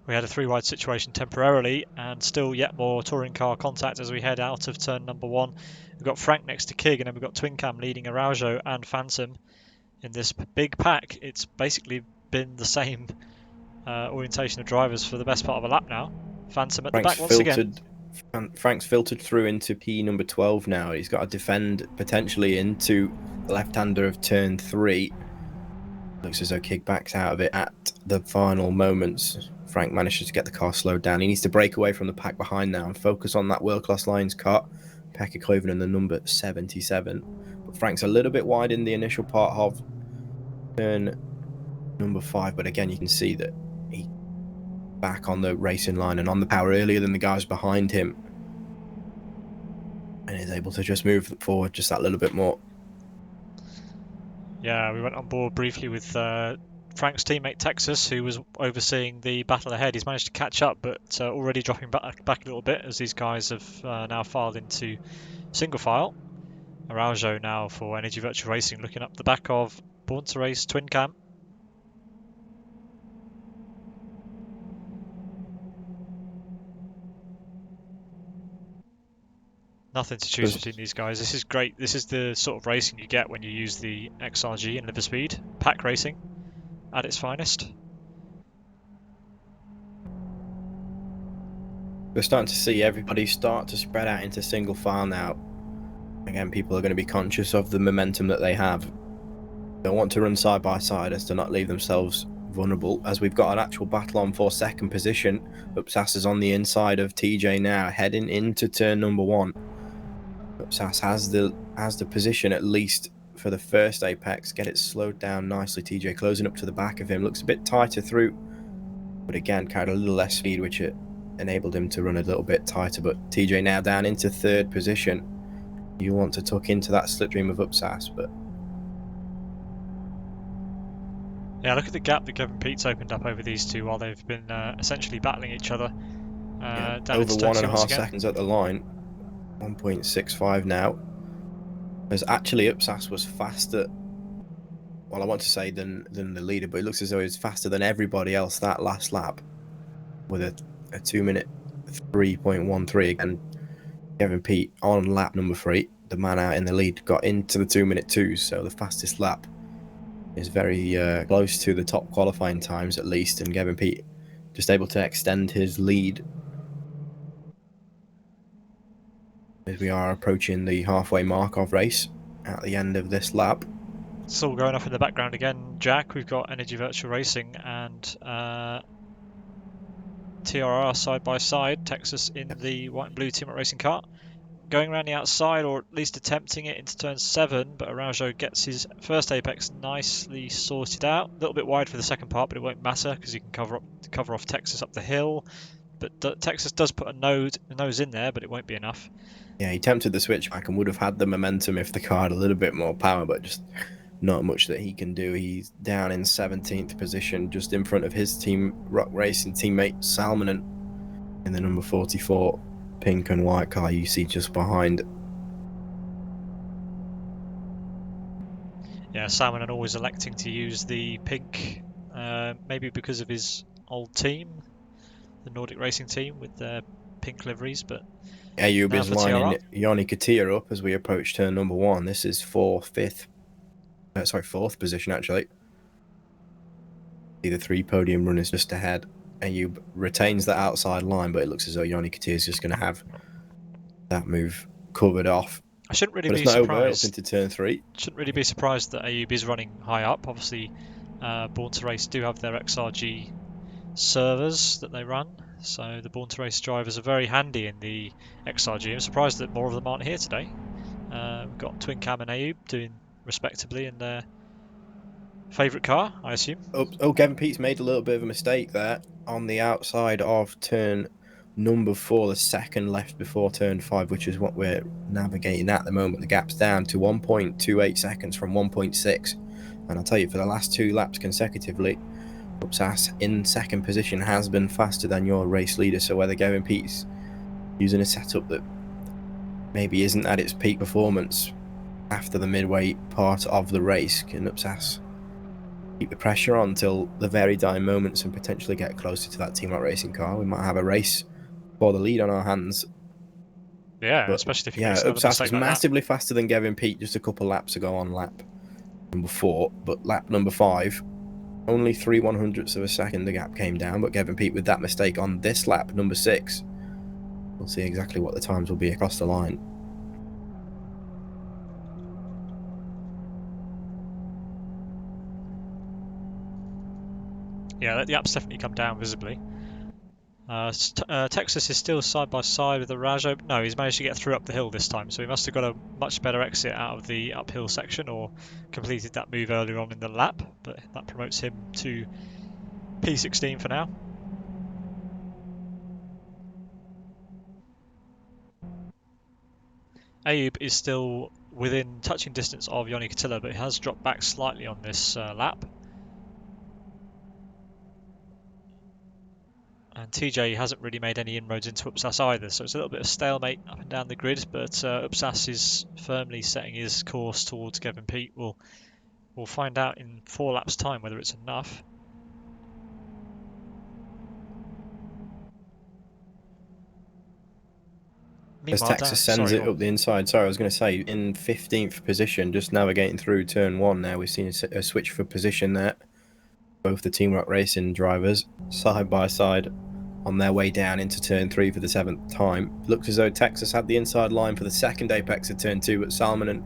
We had a 3-wide situation temporarily, and still yet more touring car contact as we head out of turn number 1. We've got Frank next to Kig, and then we've got Twin Cam leading Araujo and Phantom in this big pack. It's basically been the same orientation of drivers for the best part of a lap now. Phantom at the back once again. Frank's filtered through into P number 12 now. He's got to defend potentially into the left-hander of turn 3. Looks as though Kig backs out of it at the final moments. Frank manages to get the car slowed down. He needs to break away from the pack behind now and focus on that World Class Lions car. Pekka Koivunen, the number 77. But Frank's a little bit wide in the initial part of turn number 5. But again, you can see that he back on the racing line and on the power earlier than the guys behind him. And is able to just move forward just that little bit more. Yeah, we went on board briefly with Frank's teammate Texas, who was overseeing the battle ahead. He's managed to catch up, but already dropping back a little bit as these guys have now filed into single file. Araujo now for Energy Virtual Racing, looking up the back of Born to Race Twin Cam. Nothing to choose between these guys. This is great. This is the sort of racing you get when you use the XRG and Liver Speed. Pack racing at its finest. We're starting to see everybody start to spread out into single file now. Again, people are going to be conscious of the momentum that they have. They want to run side by side as to not leave themselves vulnerable, as we've got an actual battle on for second position. Upsas is on the inside of TJ now, heading into turn number 1. Upsas has the position at least for the first apex. Get it slowed down nicely. TJ closing up to the back of him. Looks a bit tighter through, but again carried a little less speed, which it enabled him to run a little bit tighter. But TJ now down into 3rd position. You want to tuck into that slipstream of Upsas, but yeah, look at the gap that Kevin Pete's opened up over these two while they've been essentially battling each other. Down over 1.5 seconds at the line. 1.65 now. As actually Upsas was faster, well, I want to say than the leader, but it looks as though he was faster than everybody else that last lap with a 2-minute 3.13. Again, Kevin Pete on lap number 3, the man out in the lead, got into the 2-minute 2s, so the fastest lap is very close to the top qualifying times at least, and Gavin Peat just able to extend his lead as we are approaching the halfway mark of race at the end of this lap. It's all going off in the background again, Jack. We've got Energy Virtual Racing and TRR side by side. Texas in the white and blue Team Up Racing car. Going around the outside, or at least attempting it into turn 7, but Araujo gets his first apex nicely sorted out. A little bit wide for the second part, but it won't matter because he can cover off Texas up the hill. But Texas does put a nose in there, but it won't be enough. Yeah, he attempted the switchback and would have had the momentum if the car had a little bit more power, but just not much that he can do. He's down in 17th position, just in front of his Team Rock Racing teammate Salmonen in the number 44 pink and white car you see just behind. Yeah, Salmonen always electing to use the pink, maybe because of his old team, the Nordic Racing team with their pink liveries, but Ayub is lining TRR. Yanni Katia up as we approach turn number 1. This is fourth position actually. The 3 podium runners just ahead. Ayub retains that outside line, but it looks as though Yanni Katia is just going to have that move covered off. I shouldn't really But be it's not over, surprised. up into turn 3. Shouldn't really be surprised that Ayub is running high up. Obviously, Born to Race do have their XRG servers that they run, so the Born to Race drivers are very handy in the XRG. I'm surprised that more of them aren't here today. We've got Twin Cam and Ayub doing respectably in their favourite car, I assume. Oh, Gavin Peat's made a little bit of a mistake there on the outside of turn number 4, the second left before turn 5, which is what we're navigating at the moment. The gap's down to 1.28 seconds from 1.6, and I'll tell you, for the last 2 laps consecutively, Upsas in second position has been faster than your race leader. So whether Gavin Peat's using a setup that maybe isn't at its peak performance after the midway part of the race, can Upsas keep the pressure on until the very dying moments and potentially get closer to that Team Up Racing car? We might have a race for the lead on our hands. Yeah, But especially if you yeah, make another Upsas mistake was like massively faster than Gavin Peat just a couple laps ago on lap number 4, but lap number 5, only 3/100ths of a second the gap came down. But Gavin Peat with that mistake on this lap, number 6, we'll see exactly what the times will be across the line. Yeah, the app's definitely come down visibly. Texas is still side by side with Araujo. No, he's managed to get through up the hill this time, so he must have got a much better exit out of the uphill section, or completed that move earlier on in the lap, but that promotes him to P16 for now. Ayub is still within touching distance of Yanni Katila, but he has dropped back slightly on this lap. And TJ hasn't really made any inroads into Upsas either, so it's a little bit of stalemate up and down the grid, but Upsas is firmly setting his course towards Gavin Peat. We'll find out in 4 laps' time whether it's enough. As Texas sends it up the inside. Sorry, I was going to say, in 15th position, just navigating through turn 1 now, we've seen a switch for position there. Both the Team Rock Racing drivers, side by side, on their way down into turn 3 for the 7th time. Looks as though Texas had the inside line for the second apex of turn 2, but Salmonen,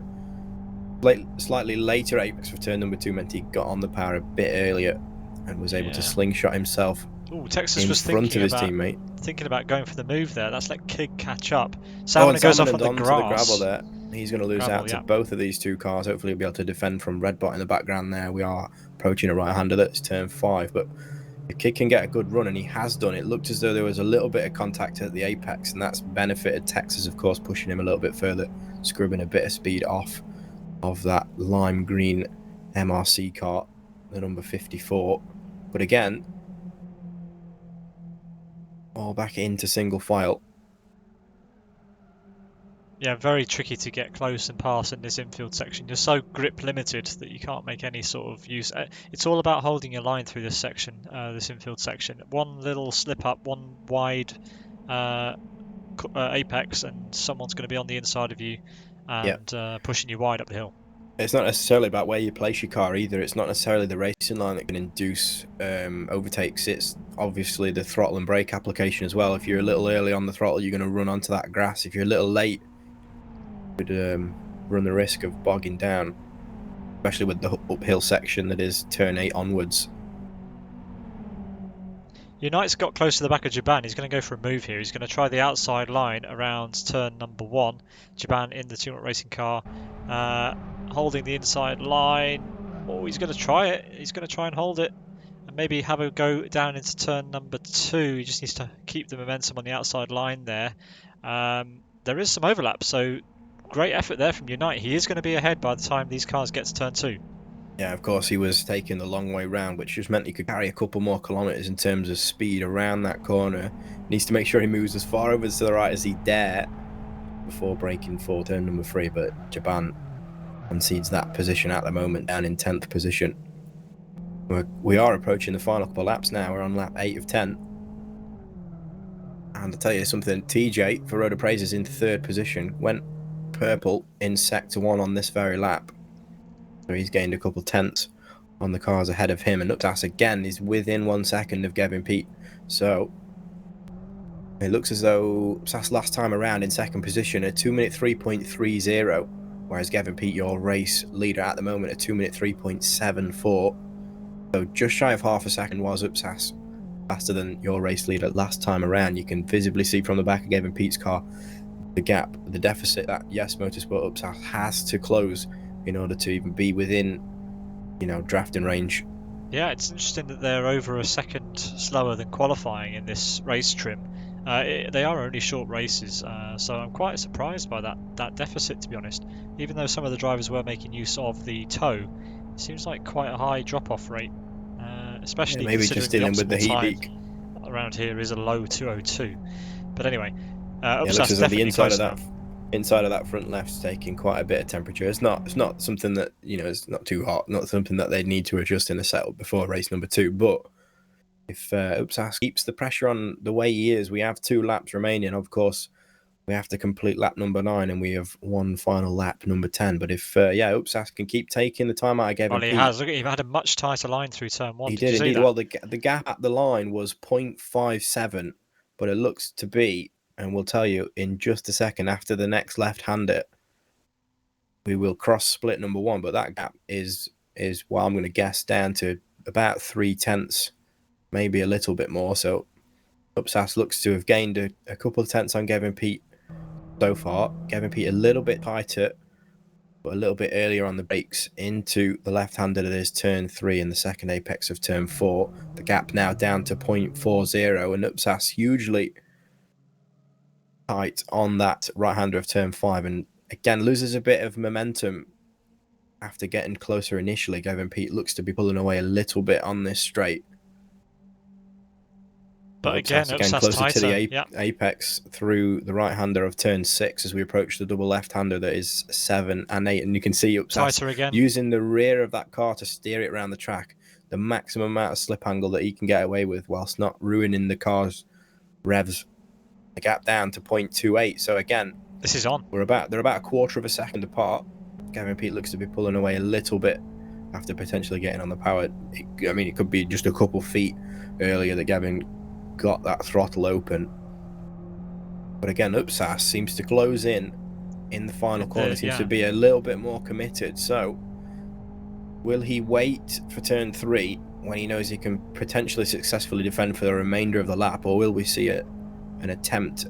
slightly later apex for turn number 2, meant he got on the power a bit earlier and was able to slingshot himself Texas in was front of his teammate. Thinking about going for the move there. That's let Kig catch up. Salmonen goes off on the grass. The gravel there. He's going to lose out to both of these 2 cars. Hopefully he'll be able to defend from Redbot in the background there. We are approaching a right-hander. That's turn 5, but the Kig can get a good run, and he has done. It looked as though there was a little bit of contact at the apex, and that's benefited Texas, of course, pushing him a little bit further, scrubbing a bit of speed off of that lime green MRC car, the number 54. But again, all back into single file. Yeah, very tricky to get close and pass in this infield section. You're so grip limited that you can't make any sort of use. It's all about holding your line through this section, this infield section. One little slip up, one wide apex, and someone's going to be on the inside of you and pushing you wide up the hill. It's not necessarily about where you place your car either. It's not necessarily the racing line that can induce overtakes. It's obviously the throttle and brake application as well. If you're a little early on the throttle, you're going to run onto that grass. If you're a little late, you could run the risk of bogging down, especially with the uphill section that is turn 8 onwards. United's got close to the back of Jaban. He's going to go for a move here. He's going to try the outside line around turn number 1. Jaban in the Team Up Racing car, holding the inside line. Oh, he's going to try it. He's going to try and hold it, and maybe have a go down into turn number 2. He just needs to keep the momentum on the outside line there. There is some overlap, so great effort there from Unite. He is going to be ahead by the time these cars get to turn 2. Yeah, of course, he was taking the long way round, which just meant he could carry a couple more kilometres in terms of speed around that corner. Needs to make sure he moves as far over to the right as he dare before braking for turn number 3, but Jaban concedes that position at the moment, down in 10th position. We are approaching the final couple of laps now. We're on lap 8 of 10. And I'll tell you something, TJ, for Road Appraise, is in 3rd position, went purple in Sector 1 on this very lap. So he's gained a couple tenths on the cars ahead of him, and Uptas again is within 1 second of Gavin Peat. So it looks as though Uptas last time around in 2nd position at 2-minute 3.30, whereas Gavin Peat, your race leader at the moment, at 2-minute 3.74. So just shy of half a second was Uptas faster than your race leader last time around. You can visibly see from the back of Gavin Peat's car the gap, the deficit that Yes Motorsport Uptas has to close in order to even be within, drafting range. Yeah, it's interesting that they're over a second slower than qualifying in this race trim. They are only short races, so I'm quite surprised by that deficit, to be honest. Even though some of the drivers were making use of the tow, it seems like quite a high drop-off rate, especially maybe just dealing with the heat leak around here is a low 202. But anyway, it looks as though the inside of that front left's taking quite a bit of temperature. It's not something that, it's not too hot, not something that they need to adjust in the setup before race number 2. But if Uptas keeps the pressure on the way he is, we have 2 laps remaining. Of course, we have to complete lap number 9, and we have 1 final lap, number 10. But if Uptas can keep taking the time out of Gavin Peat, has. Look, he had a much tighter line through turn 1. He did indeed. Well, the gap at the line was 0.57, but it looks to be, and we'll tell you in just a second, after the next left-hander, we will cross split number 1, but that gap is well, I'm going to guess, down to about 3 tenths, maybe a little bit more. So Uptas looks to have gained a couple of tenths on Gavin Peat so far. Gavin Peat a little bit tighter, but a little bit earlier on the brakes into the left-hander that is turn 3 in the second apex of turn 4. The gap now down to 0.40, and Uptas hugely tight on that right-hander of turn 5, and again loses a bit of momentum after getting closer initially. Gavin Peat looks to be pulling away a little bit on this straight, but again closer tighter. to the apex through the right-hander of turn 6 as we approach the double left-hander that is 7 and 8, and you can see Uptas using the rear of that car to steer it around the track, the maximum amount of slip angle that he can get away with whilst not ruining the car's revs. The gap down to 0.28. So again, this is on. They're about a quarter of a second apart. Gavin Peat looks to be pulling away a little bit after potentially getting on the power. It could be just a couple feet earlier that Gavin got that throttle open. But again, Uptas seems to close in the final corner. Seems to be a little bit more committed. So will he wait for turn 3 when he knows he can potentially successfully defend for the remainder of the lap, or will we see an attempt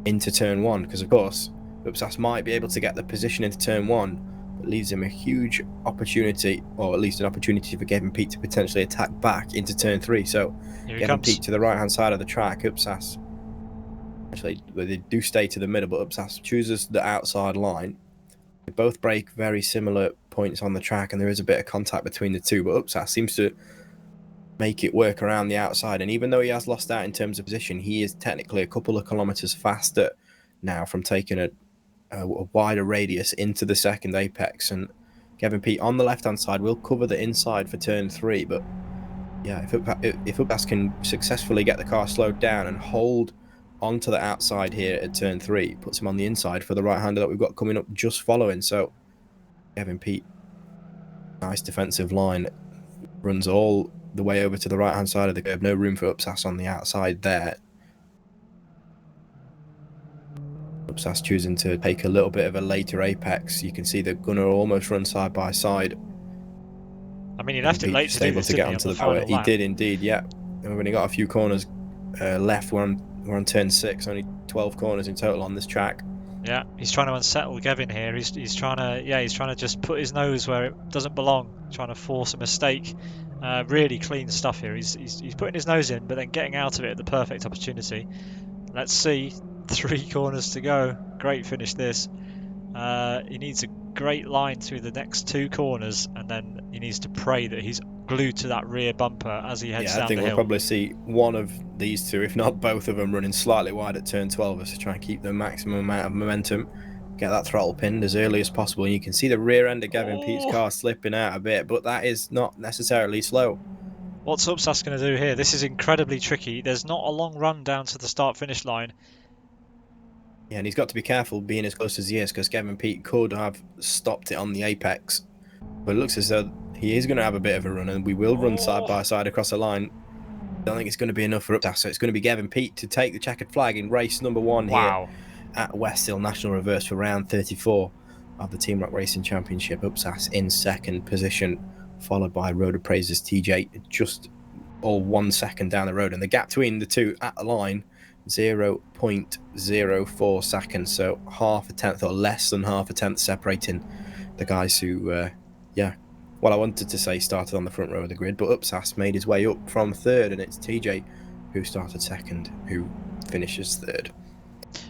into turn 1? Because of course Uptas might be able to get the position into turn 1, but leaves him a huge opportunity, or at least an opportunity for Gavin Peat to potentially attack back into turn 3. So Gavin Peat to the right hand side of the track. Uptas, actually they do stay to the middle, but Uptas chooses the outside line. They both break very similar points on the track, and there is a bit of contact between the two, but Uptas seems to make it work around the outside. And even though he has lost out in terms of position, he is technically a couple of kilometers faster now from taking a wider radius into the second apex. And Gavin Peat on the left hand side will cover the inside for turn 3, but yeah, if Uptas can successfully get the car slowed down and hold onto the outside here at turn 3, puts him on the inside for the right hander that we've got coming up just following. So Kevin Pete, nice defensive line, runs all the way over to the right hand side of the curve. No room for Upsas on the outside there. Upsas choosing to take a little bit of a later apex. You can see that Gunnar almost run side by side. I mean, he left it late to do this, to get didn't he, onto on the power. He lap? did indeed, yeah. And we've only got a few corners left. We're on turn 6, only 12 corners in total on this track. Yeah, he's trying to unsettle Gavin here. He's trying to just put his nose where it doesn't belong, trying to force a mistake. Really clean stuff here. He's putting his nose in, but then getting out of it at the perfect opportunity. Let's see, 3 corners to go. Great finish this. He needs a great line through the next 2 corners, and then he needs to pray that he's glued to that rear bumper as he heads down the hill. I think we'll probably see one of these 2, if not both of them, running slightly wide at turn 12 as to try and keep the maximum amount of momentum, get that throttle pinned as early as possible. And you can see the rear end of Gavin Pete's car slipping out a bit, but that is not necessarily slow. What's Upsas going to do here? This is incredibly tricky. There's not a long run down to the start-finish line. Yeah, and he's got to be careful being as close as he is, because Kevin Pete could have stopped it on the apex. But it looks as though he is going to have a bit of a run, and we will run side by side across the line. I don't think it's going to be enough for Upsas, so it's going to be Kevin Pete to take the checkered flag in race number 1 here at West Hill National Reverse for round 34 of the Team Rock Racing Championship. Upsas in 2nd position, followed by Road Appraisers TJ, just all 1 second down the road, and the gap between the 2 at the line 0.04 seconds, so half a tenth or less than half a tenth separating the guys who I wanted to say started on the front row of the grid, but Upsas made his way up from 3rd, and it's TJ who started 2nd who finishes 3rd.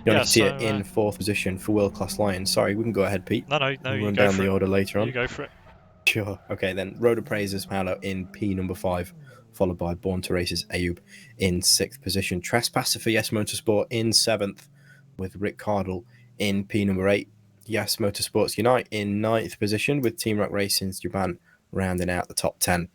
Yannick in 4th position for World Class Lions. Sorry, we can go ahead, Pete. No, we'll run down the order later on. You go for it. Sure. Okay, then Road Appraisers Paolo in P number 5, followed by Born to Races Ayub in 6th position. Trespasser for Yes Motorsport in 7th, with Rick Cardle in P number 8. Yes Motorsports Unite in 9th position, with Team Rock Racing's Japan rounding out the top 10.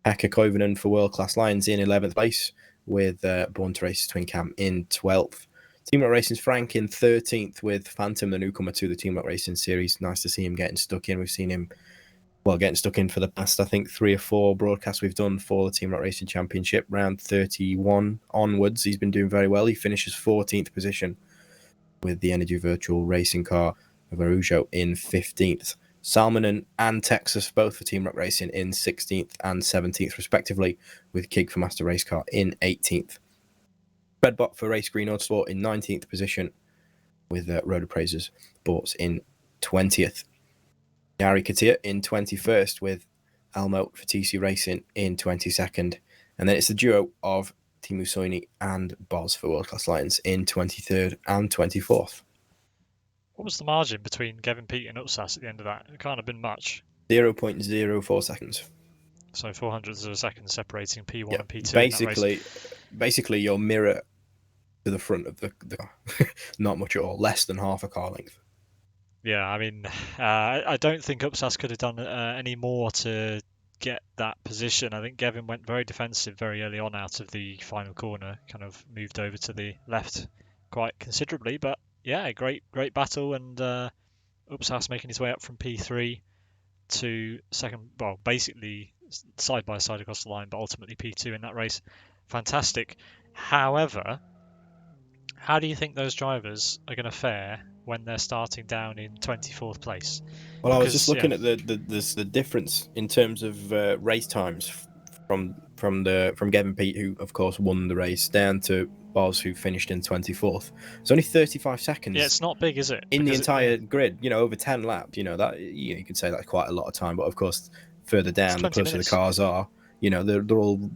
Pekka Koivunen for World Class Lions in 11th place, with Born to Races Twin Cam in 12th. Team Rock Racing's Frank in 13th, with Phantom, the newcomer to the Team Rock Racing series. Nice to see him getting stuck in. We've seen him getting stuck in for the past, I think, 3 or 4 broadcasts we've done for the Team Rock Racing Championship. Round 31 onwards, he's been doing very well. He finishes 14th position with the Energy Virtual Racing car of Arujo in 15th. Salmonen and Texas, both for Team Rock Racing, in 16th and 17th, respectively, with Kig for Master Race Car in 18th. Redbot for Race Green Autosport in 19th position, with Road Appraisers Sports in 20th. Gary Katia in 21st, with Almo for TC Racing in 22nd. And then it's the duo of Teemu Soini and Boz for World Class Lions in 23rd and 24th. What was the margin between Kevin Pete and Upsas at the end of that? It can't have been much. 0.04 seconds. So 400ths of a second separating P1 and P2. Basically, your mirror to the front of the car. Not much at all. Less than half a car length. Yeah, I mean, I don't think Upsas could have done any more to get that position. I think Gavin went very defensive very early on out of the final corner, kind of moved over to the left quite considerably. But yeah, great battle, and Upsas making his way up from P3 to 2nd, well, basically side by side across the line, but ultimately P2 in that race. Fantastic. However, how do you think those drivers are going to fare when they're starting down in 24th place? Well, I was just looking at the difference in terms of race times from Kevin Pete, who of course won the race, down to Boz, who finished in 24th. It's only 35 seconds. Yeah, it's not big, is it? In the entire grid, over 10 laps. That you could say that's quite a lot of time, but of course, further down, the closer the cars are, they're all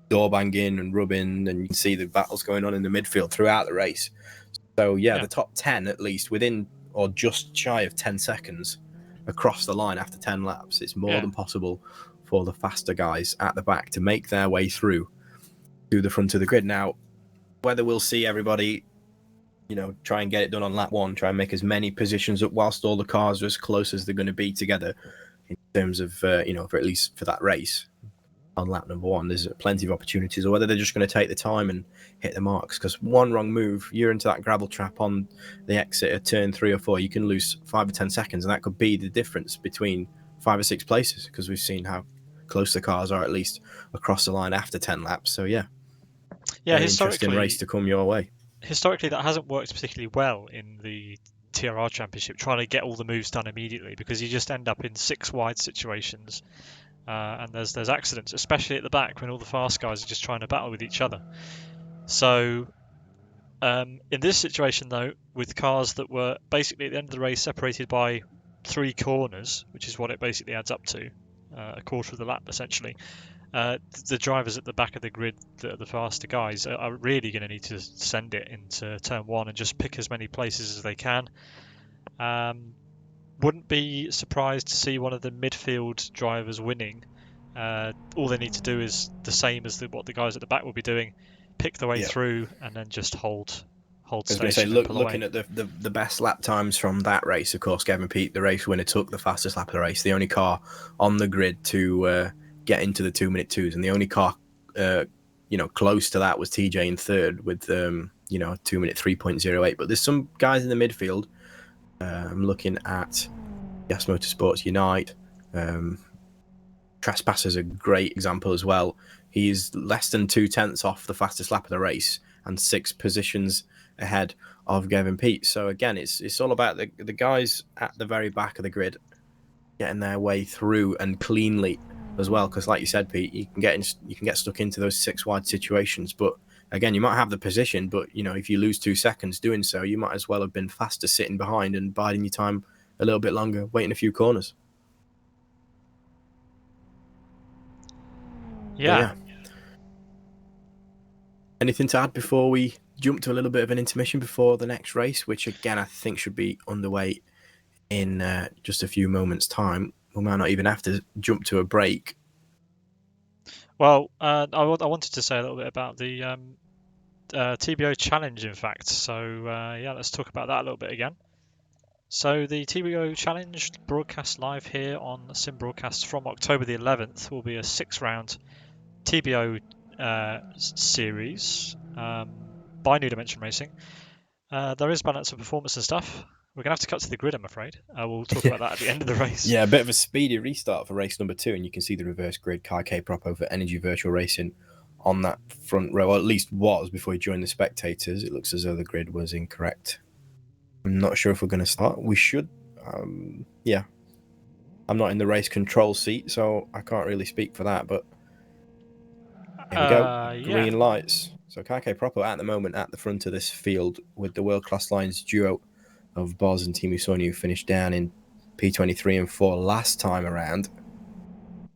door banging and rubbing, and you can see the battles going on in the midfield throughout the race. So the top 10 at least within or just shy of 10 seconds across the line after 10 laps. It's more than possible for the faster guys at the back to make their way through to the front of the grid. Now, whether we'll see everybody, try and get it done on lap 1, try and make as many positions up whilst all the cars are as close as they're going to be together in terms of, for at least for that race. on lap number 1. There's plenty of opportunities, or whether they're just going to take the time and hit the marks, because one wrong move, you're into that gravel trap on the exit at turn 3 or 4, you can lose 5 or 10 seconds, and that could be the difference between 5 or 6 places, because we've seen how close the cars are, at least across the line after 10 laps. So yeah, very interesting race to come your way. Historically, that hasn't worked particularly well in the TRR Championship, trying to get all the moves done immediately, because you just end up in 6 wide situations. And there's accidents, especially at the back when all the fast guys are just trying to battle with each other. So in this situation, though, with cars that were basically at the end of the race separated by 3 corners, which is what it basically adds up to, a quarter of the lap essentially, the drivers at the back of the grid, the faster guys, are really going to need to send it into turn 1 and just pick as many places as they can. Wouldn't be surprised to see one of the midfield drivers winning. All they need to do is the same as what the guys at the back will be doing, pick the way through, and then just hold station. I was going to say, looking at the best lap times from that race, of course, Kevin Peet, the race winner, took the fastest lap of the race. The only car on the grid to get into the 2-minute 2s, and the only car close to that was TJ in third with 2-minute 3.08. But there's some guys in the midfield. I'm looking at Gas Motorsports Unite. Trespasser's a great example as well. He's less than 2/10 off the fastest lap of the race and 6 positions ahead of Kevin Peet. So again, it's all about the guys at the very back of the grid getting their way through and cleanly as well. Because like you said, Pete, you can get stuck into those 6 wide situations, but again, you might have the position, but if you lose 2 seconds doing so, you might as well have been faster sitting behind and biding your time a little bit longer, waiting a few corners. Yeah. Anything to add before we jump to a little bit of an intermission before the next race, which again I think should be underway in just a few moments' time? We might not even have to jump to a break. Well, I wanted to say a little bit about the TBO Challenge, in fact. So let's talk about that a little bit again. So the TBO Challenge, broadcast live here on Sim Broadcast from October the 11th, will be a 6-round TBO series by New Dimension Racing. There is balance of performance and stuff. We're going to have to cut to the grid, I'm afraid. We'll talk about that at the end of the race. Yeah, a bit of a speedy restart for race number 2, and you can see the reverse grid Kai K-Prop over Energy Virtual Racing on that front row, or at least was before he joined the spectators. It looks as though the grid was incorrect. I'm not sure if we're going to start. We should. I'm not in the race control seat, so I can't really speak for that, but here we go. Green lights. So Kai K-Prop at the moment at the front of this field with the World Class Lines duo of Boz and Teemu Soini, who finished down in P23 and 4 last time around. You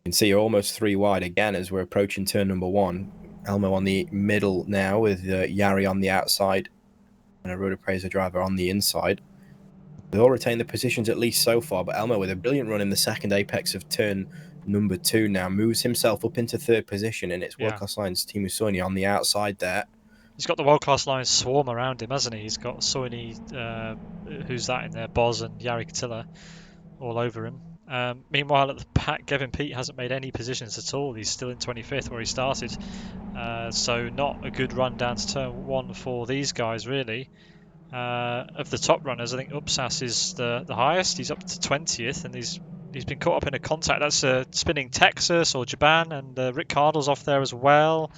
can see you're almost 3 wide again as we're approaching turn number 1. Elmo on the middle now with Yari on the outside and a Road Appraiser driver on the inside. They all retain the positions at least so far, but Elmo with a brilliant run in the second apex of turn number 2 now moves himself up into 3rd position, and it's World Class Lines Teemu Soini on the outside there. He's got the World Class Lines swarm around him, hasn't he? He's got Soini, who's that in there, Boz and Jari Katila all over him. Meanwhile, at the back, Kevin Peet hasn't made any positions at all. He's still in 25th where he started. So not a good run down to turn 1 for these guys, really. Of the top runners, I think Upsas is the highest. He's up to 20th, and he's been caught up in a contact. That's spinning Texas or Japan, and Rick Cardle's off there as well.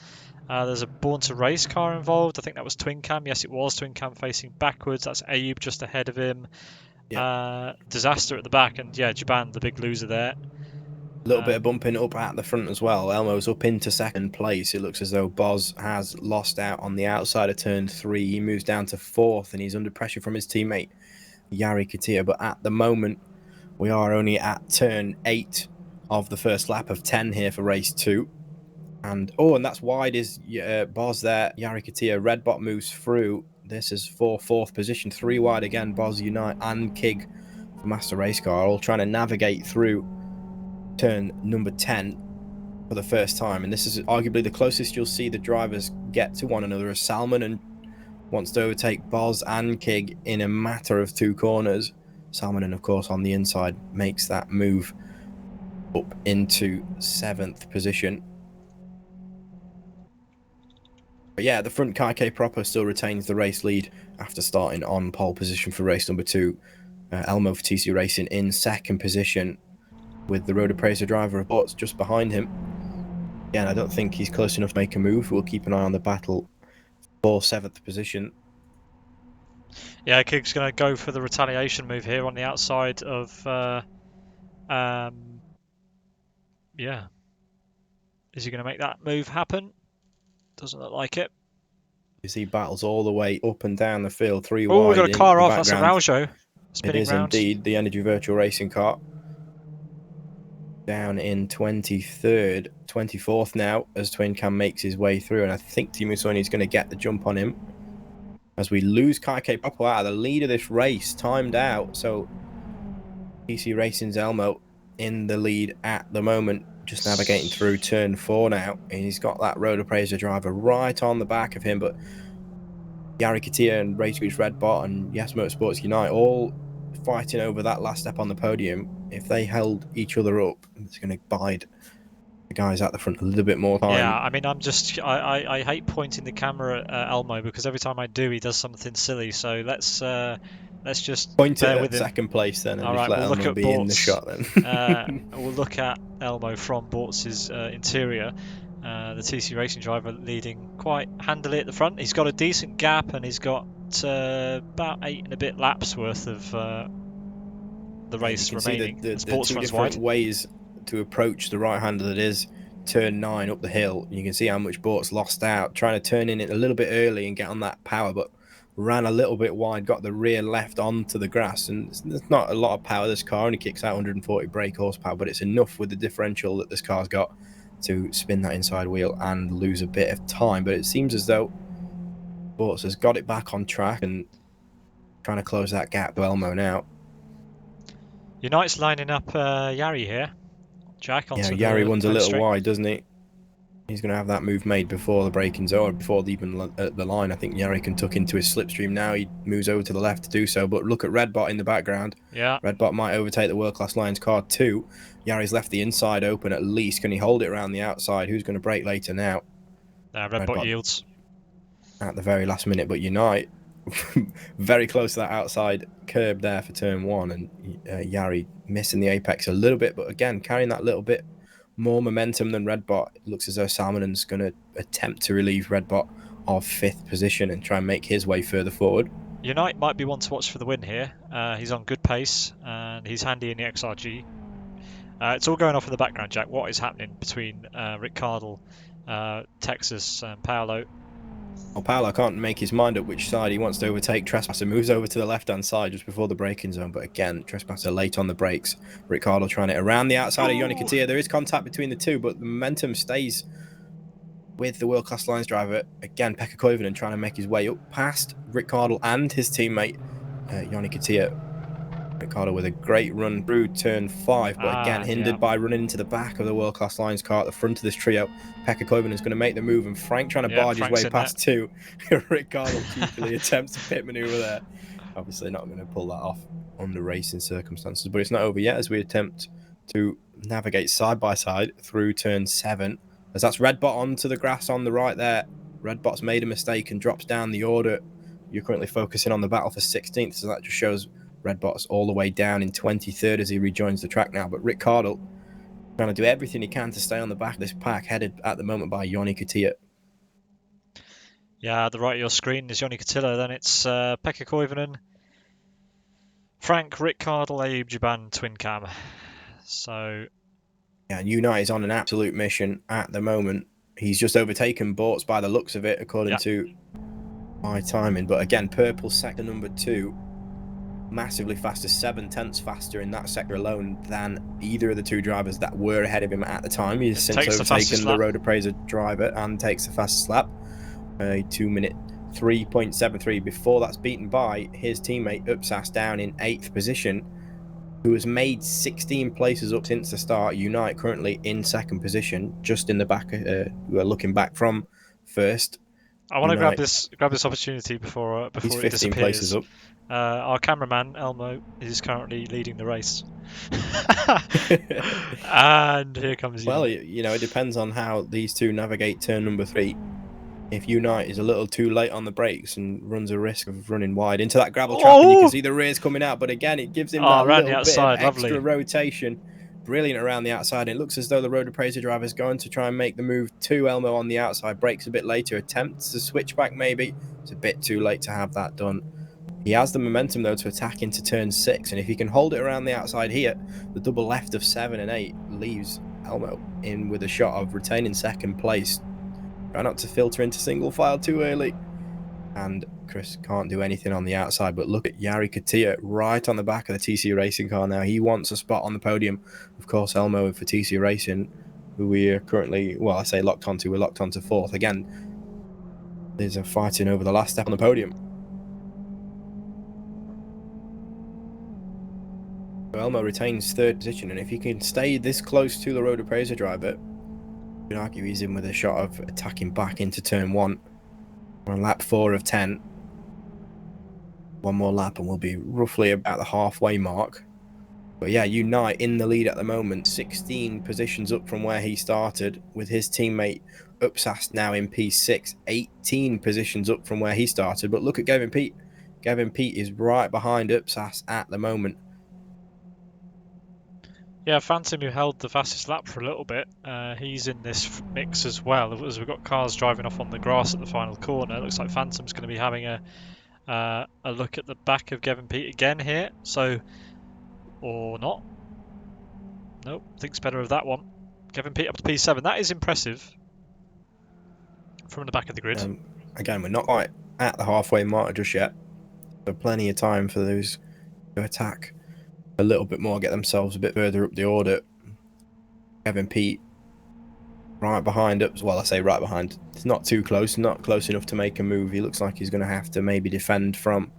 There's a Born to Race car involved. I think that was Twin Cam. Yes, it was Twin Cam facing backwards. That's Ayub just ahead of him. Disaster at the back, and Japan, the big loser there. A little bit of bumping up at the front as well. Elmo's up into 2nd place. It looks as though Boz has lost out on the outside of turn 3. He moves down to 4th, and he's under pressure from his teammate Jari Katila. But at the moment, we are only at turn 8 of the first lap of 10 here for race 2. And that's wide is Boz there. Jari Katila. Redbot moves through. This is for 4th position. 3 wide again. Boz, Unite, and Kig for Master Race Car, all trying to navigate through turn number 10 for the first time. And this is arguably the closest you'll see the drivers get to one another, as Salmon wants to overtake Boz and Kig in a matter of 2 corners. Salmon, of course, on the inside makes that move up into 7th position. But yeah, the front Kaike Proper still retains the race lead after starting on pole position for race number 2. Elmo for TC Racing in 2nd position, with the Road Appraiser driver of Bots just behind him. Again, I don't think he's close enough to make a move. We'll keep an eye on the battle for 7th position. Yeah, Kig's going to go for the retaliation move here on the outside of... yeah. Is he going to make that move happen? Doesn't look like it. You see battles all the way up and down the field, 3 Oh, wide. we've got a car in off. the That's a background. Raujo spinning It is round. indeed the Energy Virtual Racing car. Down in 23rd, 24th now, as Twin Cam makes his way through, and I think Teemu Soini is going to get the jump on him. As we lose Kaike Proper out of the lead of this race, timed out. So TC Racing's Elmo in the lead at the moment, just navigating through turn 4 now. And he's got that Road Appraiser driver right on the back of him, but Jari Katia and Race Beach Redbot and Yes Motorsports Unite all fighting over that last step on the podium. If they held each other up, it's going to bide the guys at the front a little bit more time. Yeah, I mean, I hate pointing the camera at Elmo because every time I do, he does something silly. So let's just Point it bear at with him. second place then, and All just right, let we'll look Elmo at be in the Bortz. shot then. We'll look at Elmo from Bortz's interior. The TC Racing driver leading quite handily at the front. He's got a decent gap, and he's got about 8 and a bit laps worth of the race remaining. See the Sports two runs different wide. ways to approach the right-hander that is turn 9 up the hill. You can see how much Bort's lost out, trying to turn in it a little bit early and get on that power, but ran a little bit wide, got the rear left onto the grass, and there's not a lot of power. This car only kicks out 140 brake horsepower, but it's enough with the differential that this car's got to spin that inside wheel and lose a bit of time. But it seems as though Bortz has got it back on track and trying to close that gap to Elmo now. Unite's lining up Jari here. Jack onto Yeah, Jari runs a little straight. wide, doesn't he? He's going to have that move made before the break-ins or before even at the line. I think Jari can tuck into his slipstream now. He moves over to the left to do so, but look at Redbot in the background. Yeah. Redbot might overtake the World Class Lions car too. Jari's left the inside open at least. Can he hold it around the outside? Who's going to brake later now? Redbot yields. At the very last minute, but Unite very close to that outside curb there for turn 1, and Jari missing the apex a little bit, but again carrying that little bit more momentum than Redbot. It looks as though Salmonen's going to attempt to relieve Redbot of 5th position and try and make his way further forward. Unite might be one to watch for the win here. He's on good pace and he's handy in the XRG. It's all going off in the background, Jack. What is happening between Rick Cardle, Texas, and Paolo? Well, Paolo can't make his mind up which side he wants to overtake. Trespasser moves over to the left-hand side just before the braking zone, but again, Trespasser late on the brakes. Ricciardo trying it around the outside of Yoni Katia. There is contact between the two, but the momentum stays with the World Class Lions driver. Again, Pekka Koivunen trying to make his way up past Ricciardo and his teammate, Yoni Katia. Ricciardo with a great run through turn 5, but again hindered by running into the back of the World Class Lions car at the front of this trio. Pekka Koivunen is going to make the move, and Frank trying to barge his way past 2. Ricciardo cheekily attempts a pit maneuver there. Obviously not going to pull that off under racing circumstances, but it's not over yet as we attempt to navigate side by side through turn 7. As that's Redbot onto the grass on the right there. Redbot's made a mistake and drops down the order. You're currently focusing on the battle for 16th, so that just shows Redbot's all the way down in 23rd as he rejoins the track now. But Rick Cardle trying to do everything he can to stay on the back of this pack, headed at the moment by Yoni Katia. Yeah, at the right of your screen is Yoni Katia. Then it's Pekka Koivunen, Frank, Rick Cardle, Ayub Jaban, Twin Cam. So yeah, Unite is on an absolute mission at the moment. He's just overtaken Bortz by the looks of it, according to my timing. But again, Purple sector number 2. Massively faster, 7/10 faster in that sector alone than either of the 2 drivers that were ahead of him at the time. He's since overtaken the Road Appraiser driver and takes the fastest lap. A 2-minute 3.73 before that's beaten by his teammate Upsas down in 8th position, who has made 16 places up since the start. Unite currently in 2nd position, just in the back. We're looking back from first. I want to grab Unite. this opportunity before He's it 15 places disappears. up. Our cameraman Elmo is currently leading the race, and here comes Well, Unite. you know, it depends on how these two navigate turn number 3. If Unite is a little too late on the brakes and runs a risk of running wide into that gravel trap, and you can Oh! see the rears coming out, but again, it gives him Oh, that around the little bit of outside, extra lovely. rotation. Brilliant around the outside. It looks as though the Road Appraiser driver is going to try and make the move to Elmo on the outside. Brakes a bit later, attempts to switch back maybe. It's a bit too late to have that done. He has the momentum though to attack into turn 6, and if he can hold it around the outside here, the double left of 7 and 8 leaves Elmo in with a shot of retaining second place. Try not to filter into single file too early. And Chris can't do anything on the outside, but look at Jari Katia right on the back of the TC Racing car now. He wants a spot on the podium. Of course, Elmo for TC Racing, who we are currently, well, I say locked onto, we're locked onto 4th. Again, there's a fighting over the last step on the podium. Elmo retains 3rd position, and if he can stay this close to the Road Appraiser driver, you can argue he's in with a shot of attacking back into turn 1. We're on lap 4 of 10. One more lap and we'll be roughly about the halfway mark. But yeah, Unite in the lead at the moment, 16 positions up from where he started, with his teammate Upsas now in P6, 18 positions up from where he started. But look at Gavin Peat. Gavin Peat is right behind Upsas at the moment. Yeah, Phantom, who held the fastest lap for a little bit, he's in this mix as well. As we've got cars driving off on the grass at the final corner, it looks like Phantom's going to be having a look at the back of Gavin Peat again here. So, or not. Nope, thinks better of that one. Gavin Peat up to P7. That is impressive from the back of the grid. Again, we're not quite at the halfway mark just yet. So plenty of time for those to attack a little bit more, get themselves a bit further up the order. Gavin Peat right behind up. Well, I say right behind. It's not too close, not close enough to make a move. He looks like he's going to have to maybe defend from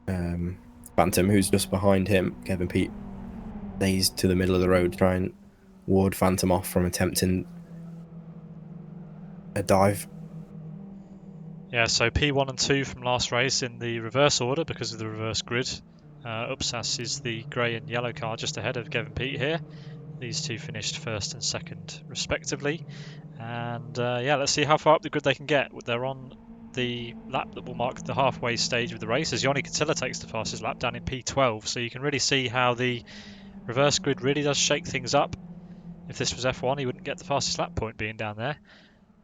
Phantom, who's just behind him. Gavin Peat stays to the middle of the road, try and ward Phantom off from attempting a dive. Yeah, so P1 and 2 from last race in the reverse order because of the reverse grid. Upsas is the grey and yellow car just ahead of Gavin Peat here. These two finished 1st and 2nd respectively. And yeah, let's see how far up the grid they can get. They're on the lap that will mark the halfway stage of the race as Joni Katila takes the fastest lap down in P12. So you can really see how the reverse grid really does shake things up. If this was F1, he wouldn't get the fastest lap point being down there.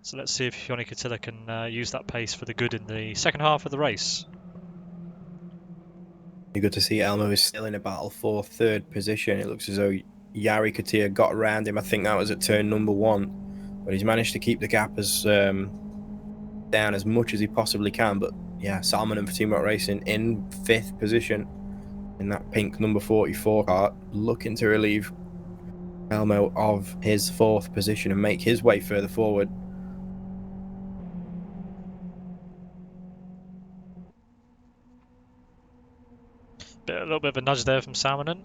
So let's see if Joni Katila can use that pace for the good in the second half of the race. You're good to see Elmo is still in a battle for 3rd position. It looks as though Jari Katia got around him. I think that was at turn number 1. But he's managed to keep the gap as down as much as he possibly can. But yeah, Salmon and Team Rock Racing in 5th position in that pink number 44 car, looking to relieve Elmo of his 4th position and make his way further forward. A little bit of a nudge there from Salmonen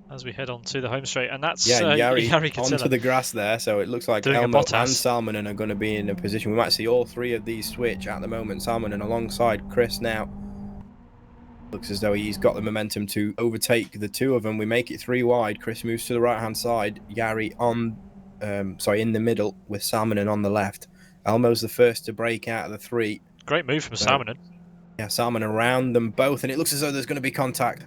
as we head on to the home straight, and that's Jari Katila onto the grass there, so it looks like doing Elmo and Bottas. Salmonen are going to be in a position. We might see all 3 of these switch at the moment. Salmonen alongside Chris now. Looks as though he's got the momentum to overtake the 2 of them. We make it 3 wide. Chris moves to the right-hand side. Jari on, in the middle with Salmonen on the left. Elmo's the first to break out of the 3. Great move from Salmonen. Yeah, Salmon around them both, and it looks as though there's going to be contact.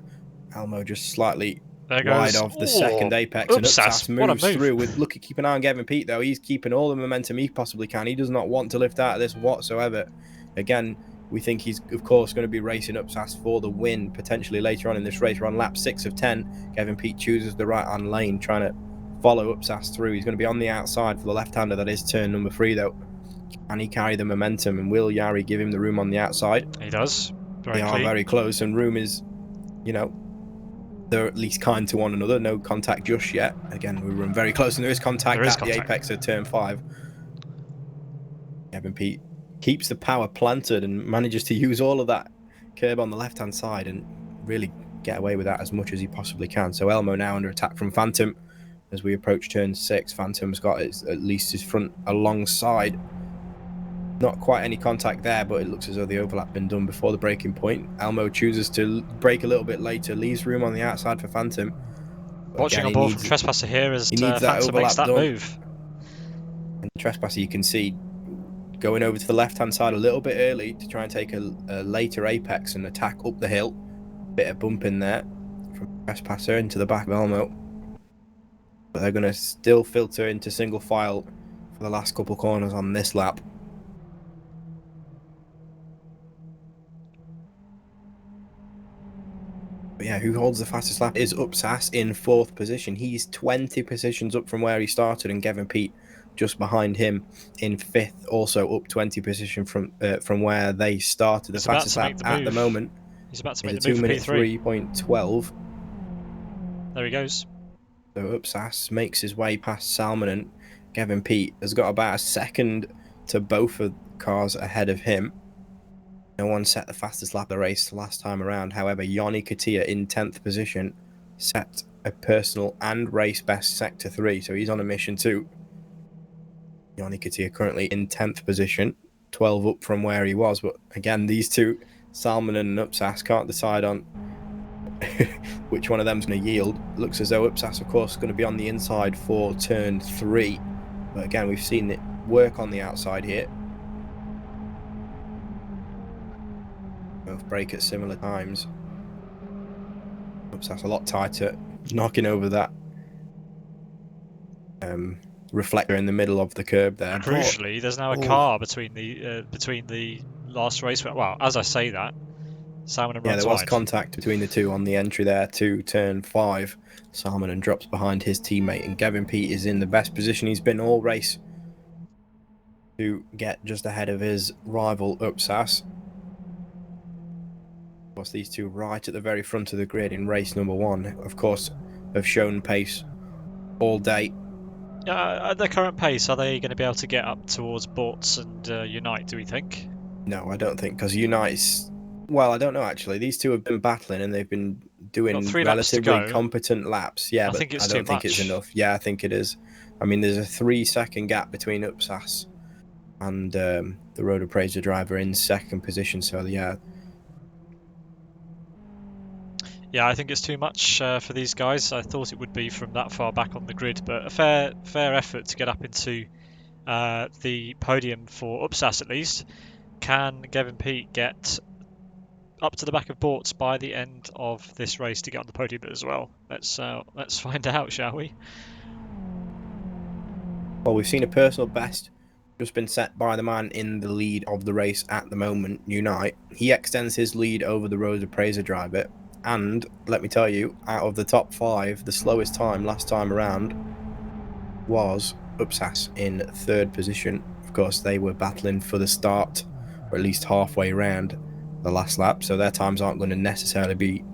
Elmo just slightly wide of the second apex, and Upsas moves through. Keep an eye on Gavin Peat, though. He's keeping all the momentum he possibly can. He does not want to lift out of this whatsoever. Again, we think he's, of course, going to be racing Upsas for the win, potentially later on in this race. We're on lap 6 of 10. Gavin Peat chooses the right-hand lane, trying to follow Upsas through. He's going to be on the outside for the left-hander. That is turn number 3, though. Can he carry the momentum, and will Jari give him the room on the outside? He does. They are very close, and room is, you know, they're at least kind to one another. No contact just yet. Again, we run very close, and there is contact at the apex of turn 5. Gavin Peat keeps the power planted and manages to use all of that curb on the left-hand side and really get away with that as much as he possibly can. So Elmo now under attack from Phantom as we approach turn 6. Phantom's got at least his front alongside Not quite any contact there, but it looks as though the overlap been done before the breaking point. Elmo chooses to brake a little bit later, leaves room on the outside for Phantom. But Watching again, on board from Trespasser here as he needs that Phantom makes overlap that done. move. And Trespasser, you can see, going over to the left-hand side a little bit early to try and take a later apex and attack up the hill. Bit of bump in there from Trespasser into the back of Elmo. But they're going to still filter into single file for the last couple corners on this lap. But yeah, who holds the fastest lap is Upsass in 4th position. He's 20 positions up from where he started, and Gavin Peat just behind him in 5th, also up 20 position from where they started. The fastest lap at the moment He's about to is make a the move 2 minute for P3. 3.12. There he goes. So Upsass makes his way past Salmon, and Gavin Peat has got about a second to both of cars ahead of him. No one set the fastest lap of the race last time around. However, Yoni Katia in 10th position set a personal and race best sector 3, so he's on a mission too. Yoni Katia currently in 10th position, 12 up from where he was. But again, these two, Salmon and Upsass, can't decide on which one of them's going to yield. Looks as though Upsass, of course, is going to be on the inside for turn 3. But again, we've seen it work on the outside here. Both brake at similar times. Upsass a lot tighter, knocking over that reflector in the middle of the curb there. Crucially, there's now a car between the last race. Well, as I say that, Salmon runs there was wide. contact between the two on the entry there to turn 5. Salmon drops behind his teammate, and Gavin Peat is in the best position he's been all race to get just ahead of his rival Upsass. Of course, these two right at the very front of the grid in race number 1, of course, have shown pace all day. At their current pace, are they going to be able to get up towards Bortz and Unite, do we think? No, I don't think, because Unite's... Well, I don't know, actually. These two have been battling, and they've been doing relatively competent laps. Yeah, but I don't think it's enough. Yeah, I think it is. I mean, there's a 3-second gap between Upsass and the Road Appraiser driver in 2nd position, so yeah. Yeah, I think it's too much for these guys. I thought it would be from that far back on the grid, but a fair effort to get up into the podium for Upsass at least. Can Gavin Peat get up to the back of Bortz by the end of this race to get on the podium as well? Let's find out, shall we? Well, we've seen a personal best just been set by the man in the lead of the race at the moment, Unite. He extends his lead over the Road Appraiser driver. And let me tell you, out of the top 5, the slowest time last time around was Upsass in 3rd position. Of course, they were battling for the start, or at least halfway around the last lap, so their times aren't going to necessarily be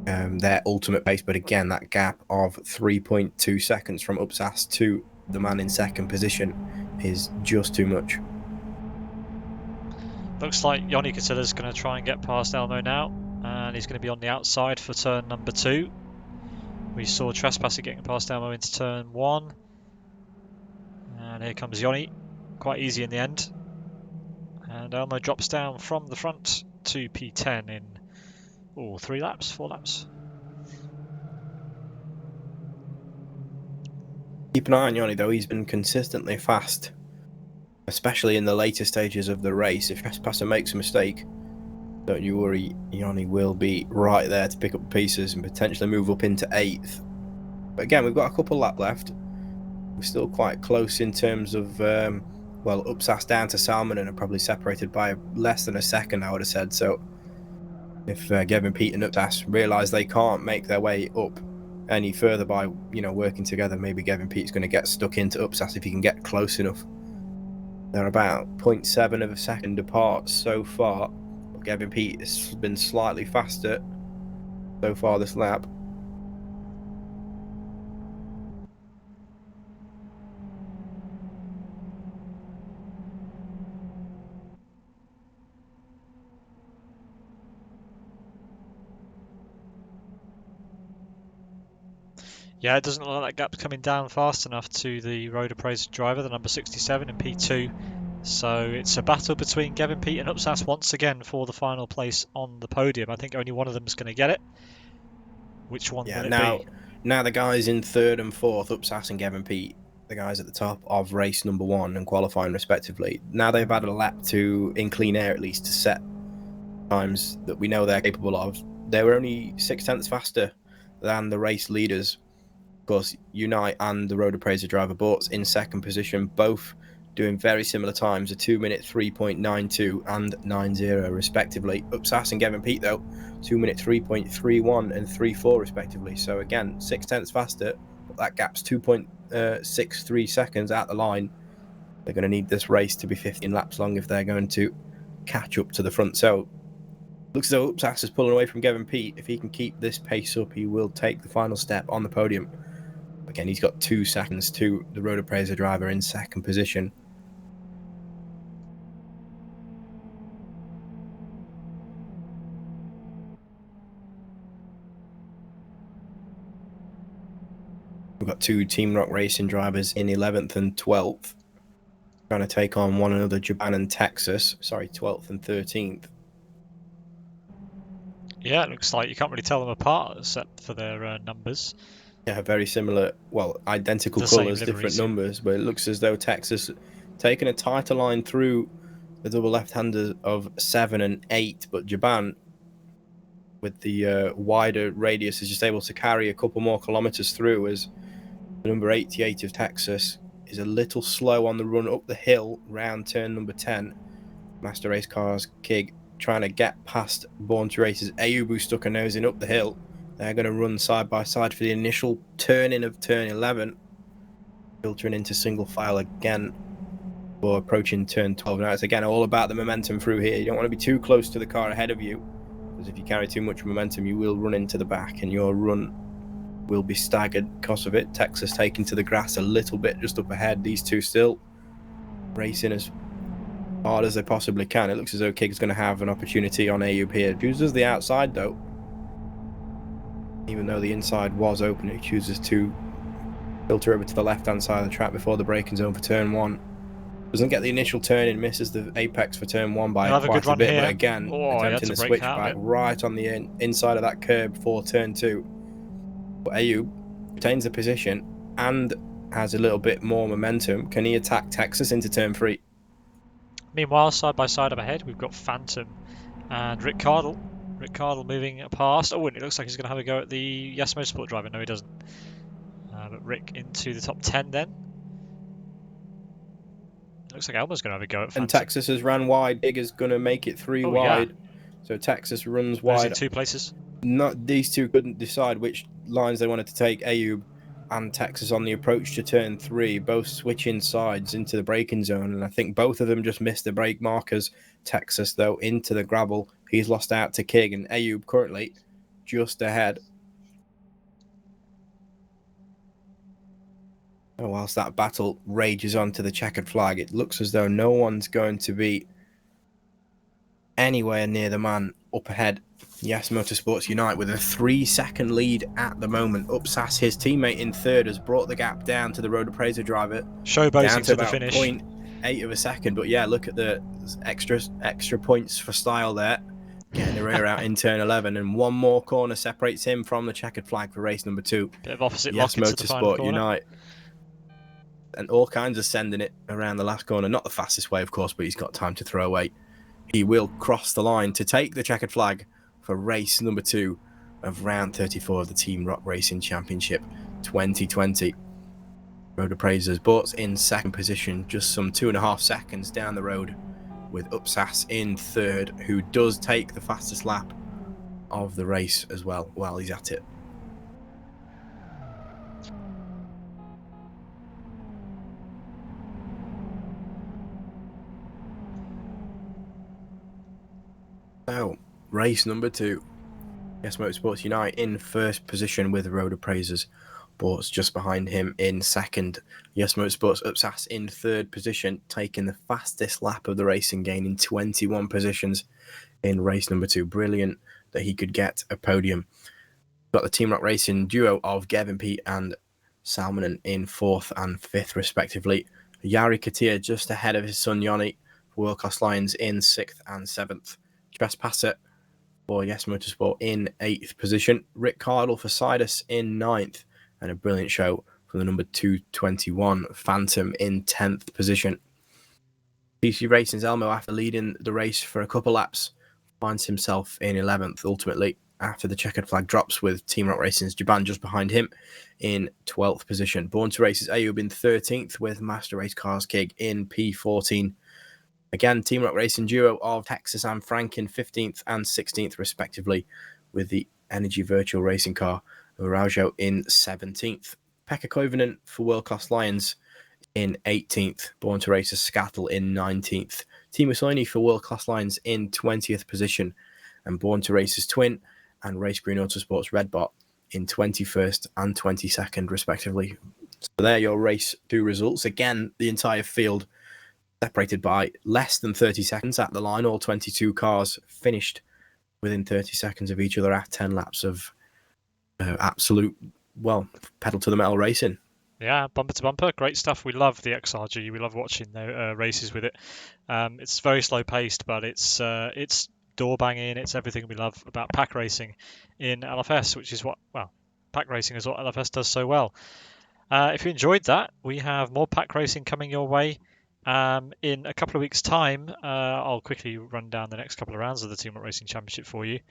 their ultimate pace. But again, that gap of 3.2 seconds from Upsass to the man in 2nd position is just too much. Looks like Yoni Catilla's going to try and get past Elmo now, and he's going to be on the outside for turn number 2. We saw Trespasser getting past Elmo into turn 1, and here comes Yoni, quite easy in the end, and Elmo drops down from the front to P10 in 4 laps. Keep an eye on Yoni though, he's been consistently fast, especially in the later stages of the race. If Trespasser makes a mistake, don't you worry, Yoni will be right there to pick up pieces and potentially move up into 8th. But again, we've got a couple lap left. We're still quite close in terms of, well, Upsass down to Salmon and are probably separated by less than a second, I would have said. So if Gavin Peat and Upsass realise they can't make their way up any further by, working together, maybe Gavin Peat's going to get stuck into Upsass if he can get close enough. They're about 0.7 of a second apart so far. Gavin Peat has been slightly faster so far this lap. Yeah, it doesn't look like that gap's coming down fast enough to the Road Appraiser driver, the number 67 in P2. So it's a battle between Gavin Pete and Upsas once again for the final place on the podium. I think only one of them is going to get it. Which one will it be? Now the guys in third and fourth, Upsas and Gavin Pete, the guys at the top of race number 1 and qualifying respectively, now they've had a lap in clean air at least to set times that we know they're capable of. They were only 6/10 faster than the race leaders. Of course, Unite and the Road Appraiser driver Bortz in second position, both doing very similar times, a 2-minute 3.92 and 9.0 respectively. Upsas and Gavin Pete though, 2-minute 3.31 and 3.4 respectively. So again, 6/10 faster, but that gap's 2.63 seconds at the line. They're going to need this race to be 15 laps long if they're going to catch up to the front. So looks as though Upsas is pulling away from Gavin Pete. If he can keep this pace up, he will take the final step on the podium. Again, he's got 2 seconds to the Road Appraiser driver in second position. We've got 2 Team Rock Racing drivers in 11th and 12th, trying to take on one another, Japan and Texas. Sorry, 12th and 13th. Yeah, it looks like you can't really tell them apart except for their numbers. Yeah, very similar, well, identical colours, different numbers, but it looks as though Texas taking a tighter line through the double left-handers of 7 and 8, but Japan, with the wider radius, is just able to carry a couple more kilometres through, as the number 88 of Texas is a little slow on the run up the hill round turn number 10. Master Race Cars Kig trying to get past Born to Race's Ayubu stuck a nose in up the hill. They're going to run side by side for the initial turn-in of turn 11, filtering into single file again for approaching turn 12. Now it's again all about the momentum through here. You don't want to be too close to the car ahead of you, because if you carry too much momentum you will run into the back and your run will be staggered because of it. Texas taking to the grass a little bit just up ahead. These two still racing as hard as they possibly can. It looks as though Kig's going to have an opportunity on Ayub here. Chooses the outside though. Even though the inside was open, it chooses to filter over to the left-hand side of the track before the braking zone for turn 1. Doesn't get the initial turn in, misses the apex for turn 1 by quite a bit, but again, attempting the switchback right on the inside of that curb for turn 2. But Ayub retains the position and has a little bit more momentum. Can he attack Texas into turn 3? Meanwhile, side by side up ahead, we've got Phantom and Rick Cardle. Rick Cardle moving past. Oh, and it looks like he's going to have a go at the Yes Motorsport driver. No, he doesn't. But Rick into the top 10 then. Looks like Elmer's going to have a go at Phantom. And Texas has ran wide. Digger's going to make it 3 wide. Yeah. So Texas runs wide. In 2 places. These two couldn't decide which lines they wanted to take. Ayub and Texas on the approach to turn 3, both switching sides into the braking zone, and I think both of them just missed the brake markers. Texas, though, into the gravel. He's lost out to Kig, and Ayub currently just ahead. Whilst that battle rages on to the checkered flag, it looks as though no one's going to be anywhere near the man up ahead. Yes Motorsports Unite with a 3-second lead at the moment. Upsas, his teammate in third, has brought the gap down to the Road Appraiser driver. Showboating to the finish. 0.8 of a second, but yeah, look at the extra points for style there. Getting the rear out in turn 11, and one more corner separates him from the checkered flag for race number 2. Bit of opposite Yes lock into the final Motorsport Unite. And all kinds of sending it around the last corner. Not the fastest way, of course, but he's got time to throw away. He will cross the line to take the checkered flag for race number 2 of round 34 of the Team Rock Racing Championship 2020. Road Appraisers, but in second position, just some 2.5 seconds down the road, with Upsas in third, who does take the fastest lap of the race as well while he's at it. So, race number 2. Yes Motorsports Unite in first position with Road Appraisers. Bortz just behind him in second. Yes Motorsports Upsas in third position, taking the fastest lap of the race and gaining 21 positions in race number 2. Brilliant that he could get a podium. Got the Team Rock Racing duo of Gavin Pete and Salmonen in 4th and 5th respectively. Yari Katia just ahead of his son Yoni for World Class Lions in 6th and 7th. Trespasser for Yes Motorsport in 8th position. Rick Cardle for Sidus in 9th. And a brilliant show for the number 221 Phantom in 10th position. TC Racing's Elmo, after leading the race for a couple laps, finds himself in 11th ultimately after the checkered flag drops, with Team Rock Racing's Jaban just behind him in 12th position. Born to Race's Ayub in 13th, with Master Race Cars Kig in P14. Again, Team Rock Racing duo of Texas and Frank in 15th and 16th respectively, with the Energy Virtual Racing Car Araujo in 17th. Pekka Koivunen for World Class Lions in 18th. Born to Race's Scattle in 19th. Team Mussolini for World Class Lions in 20th position. And Born to Race's Twin and Race Green Autosports Redbot in 21st and 22nd respectively. So there are your race 2 results. Again, the entire field separated by less than 30 seconds at the line. All 22 cars finished within 30 seconds of each other at 10 laps of absolute, pedal to the metal racing. Yeah, bumper to bumper, great stuff. We love the XRG. We love watching the races with it. It's very slow paced, but it's door banging. It's everything we love about pack racing in LFS, which is what pack racing is what LFS does so well. If you enjoyed that, we have more pack racing coming your way. In a couple of weeks' time, I'll quickly run down the next couple of rounds of the Team Rock Racing Championship for you.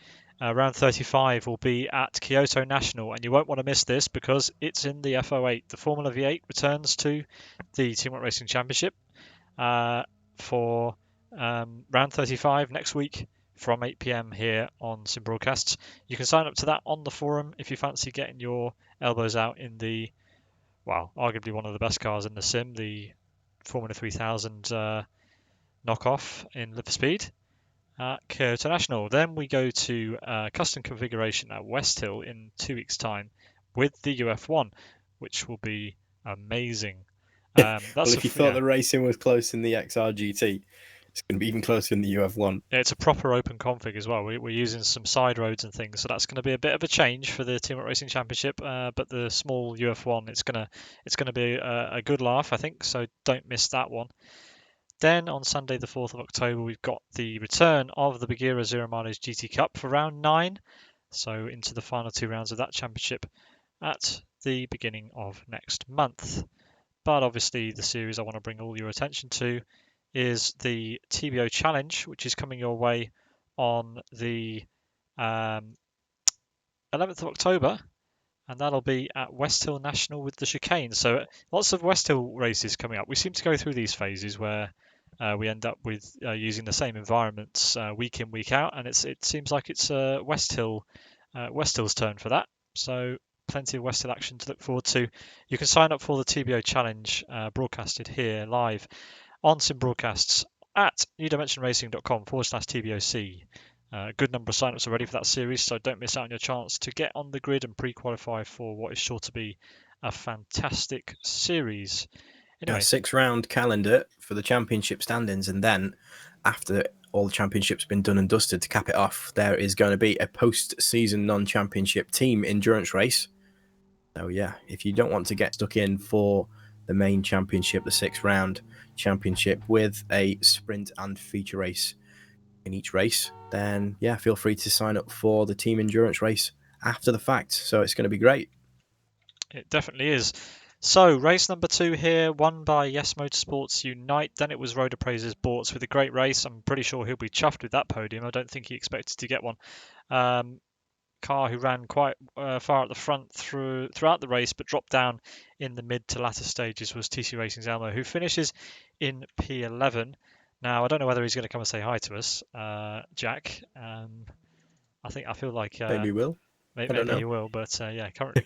Round 35 will be at Kyoto National, and you won't want to miss this because it's in the FO8. The Formula V8 returns to the Team Rock Racing Championship for round 35 next week from 8 p.m. here on Sim Broadcasts. You can sign up to that on the forum if you fancy getting your elbows out in the, arguably one of the best cars in the sim, the Formula 3000 knockoff in Live for Speed at Kyoto National. Then we go to custom configuration at West Hill in 2 weeks' time with the UF1, which will be amazing. If you thought the racing was close in the XRGT, it's going to be even closer in the UF1. Yeah, it's a proper open config as well. We're using some side roads and things, so that's going to be a bit of a change for the Team Rock Racing Championship. But the small UF1, it's gonna be a good laugh, I think. So don't miss that one. Then on Sunday, the 4th of October, we've got the return of the Bagheera Zero Mileage GT Cup for round 9. So into the final 2 rounds of that championship at the beginning of next month. But obviously, the series I want to bring all your attention to is the TBO Challenge, which is coming your way on the 11th of October, and that'll be at West Hill National with the chicane. So lots of West Hill races coming up. We seem to go through these phases where we end up with using the same environments week in, week out, and it seems like it's West Hill's turn for that. So plenty of West Hill action to look forward to. You can sign up for the TBO Challenge broadcasted here live on Sim Broadcasts at newdimensionracing.com/TBOC. A good number of signups already for that series, so don't miss out on your chance to get on the grid and pre-qualify for what is sure to be a fantastic series. Anyway, a 6-round calendar for the championship standings, and then after all the championships been done and dusted, to cap it off, there is going to be a post-season non-championship team endurance race. So yeah, if you don't want to get stuck in for the main championship, the 6-round championship with a sprint and feature race in each race, then yeah, feel free to sign up for the team endurance race after the fact. So it's going to be great. It definitely is. So race number 2 here, won by Yes Motorsports Unite. Then it was Road Appraisers Bortz with a great race. I'm pretty sure he'll be chuffed with that podium. I don't think he expected to get one. Car who ran quite far at the front throughout the race, but dropped down in the mid to latter stages, was TC Racing's Elmo, who finishes in P11. Now, I don't know whether he's going to come and say hi to us, Jack. I feel like maybe he will. Maybe he will, but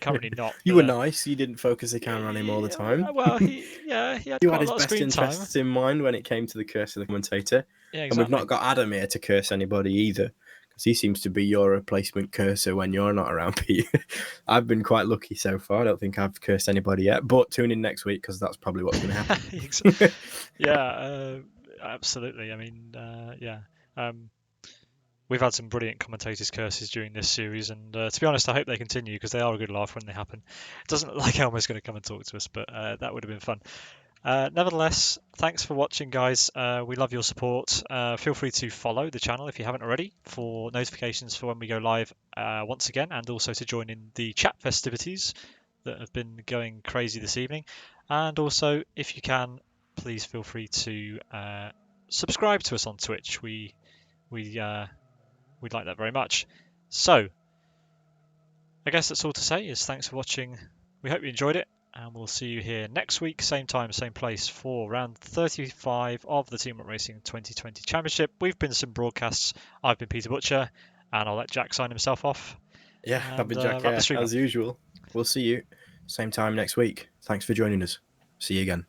currently not. You were nice. You didn't focus the camera on him all the time. Well, he had you quite had a lot of screen his best interests in mind when it came to the curse of the commentator. Yeah, exactly. And we've not got Adam here to curse anybody either, because he seems to be your replacement cursor when you're not around, Pete. I've been quite lucky so far. I don't think I've cursed anybody yet, but tune in next week because that's probably what's going to happen. Yeah, absolutely. I mean, we've had some brilliant commentators' curses during this series, and to be honest, I hope they continue because they are a good laugh when they happen. It doesn't look like Elmo's going to come and talk to us, but that would have been fun. Nevertheless, thanks for watching, guys. We love your support. Feel free to follow the channel if you haven't already for notifications for when we go live once again, and also to join in the chat festivities that have been going crazy this evening. And also, if you can, please feel free to subscribe to us on Twitch. We'd like that very much. So, I guess that's all to say is thanks for watching. We hope you enjoyed it, and we'll see you here next week, same time, same place, for round 35 of the Team Up Racing 2020 Championship. We've been Sim Broadcasts. I've been Peter Butcher, and I'll let Jack sign himself off. Yeah, I've been Jack wrap the stream up. as usual. We'll see you same time next week. Thanks for joining us. See you again.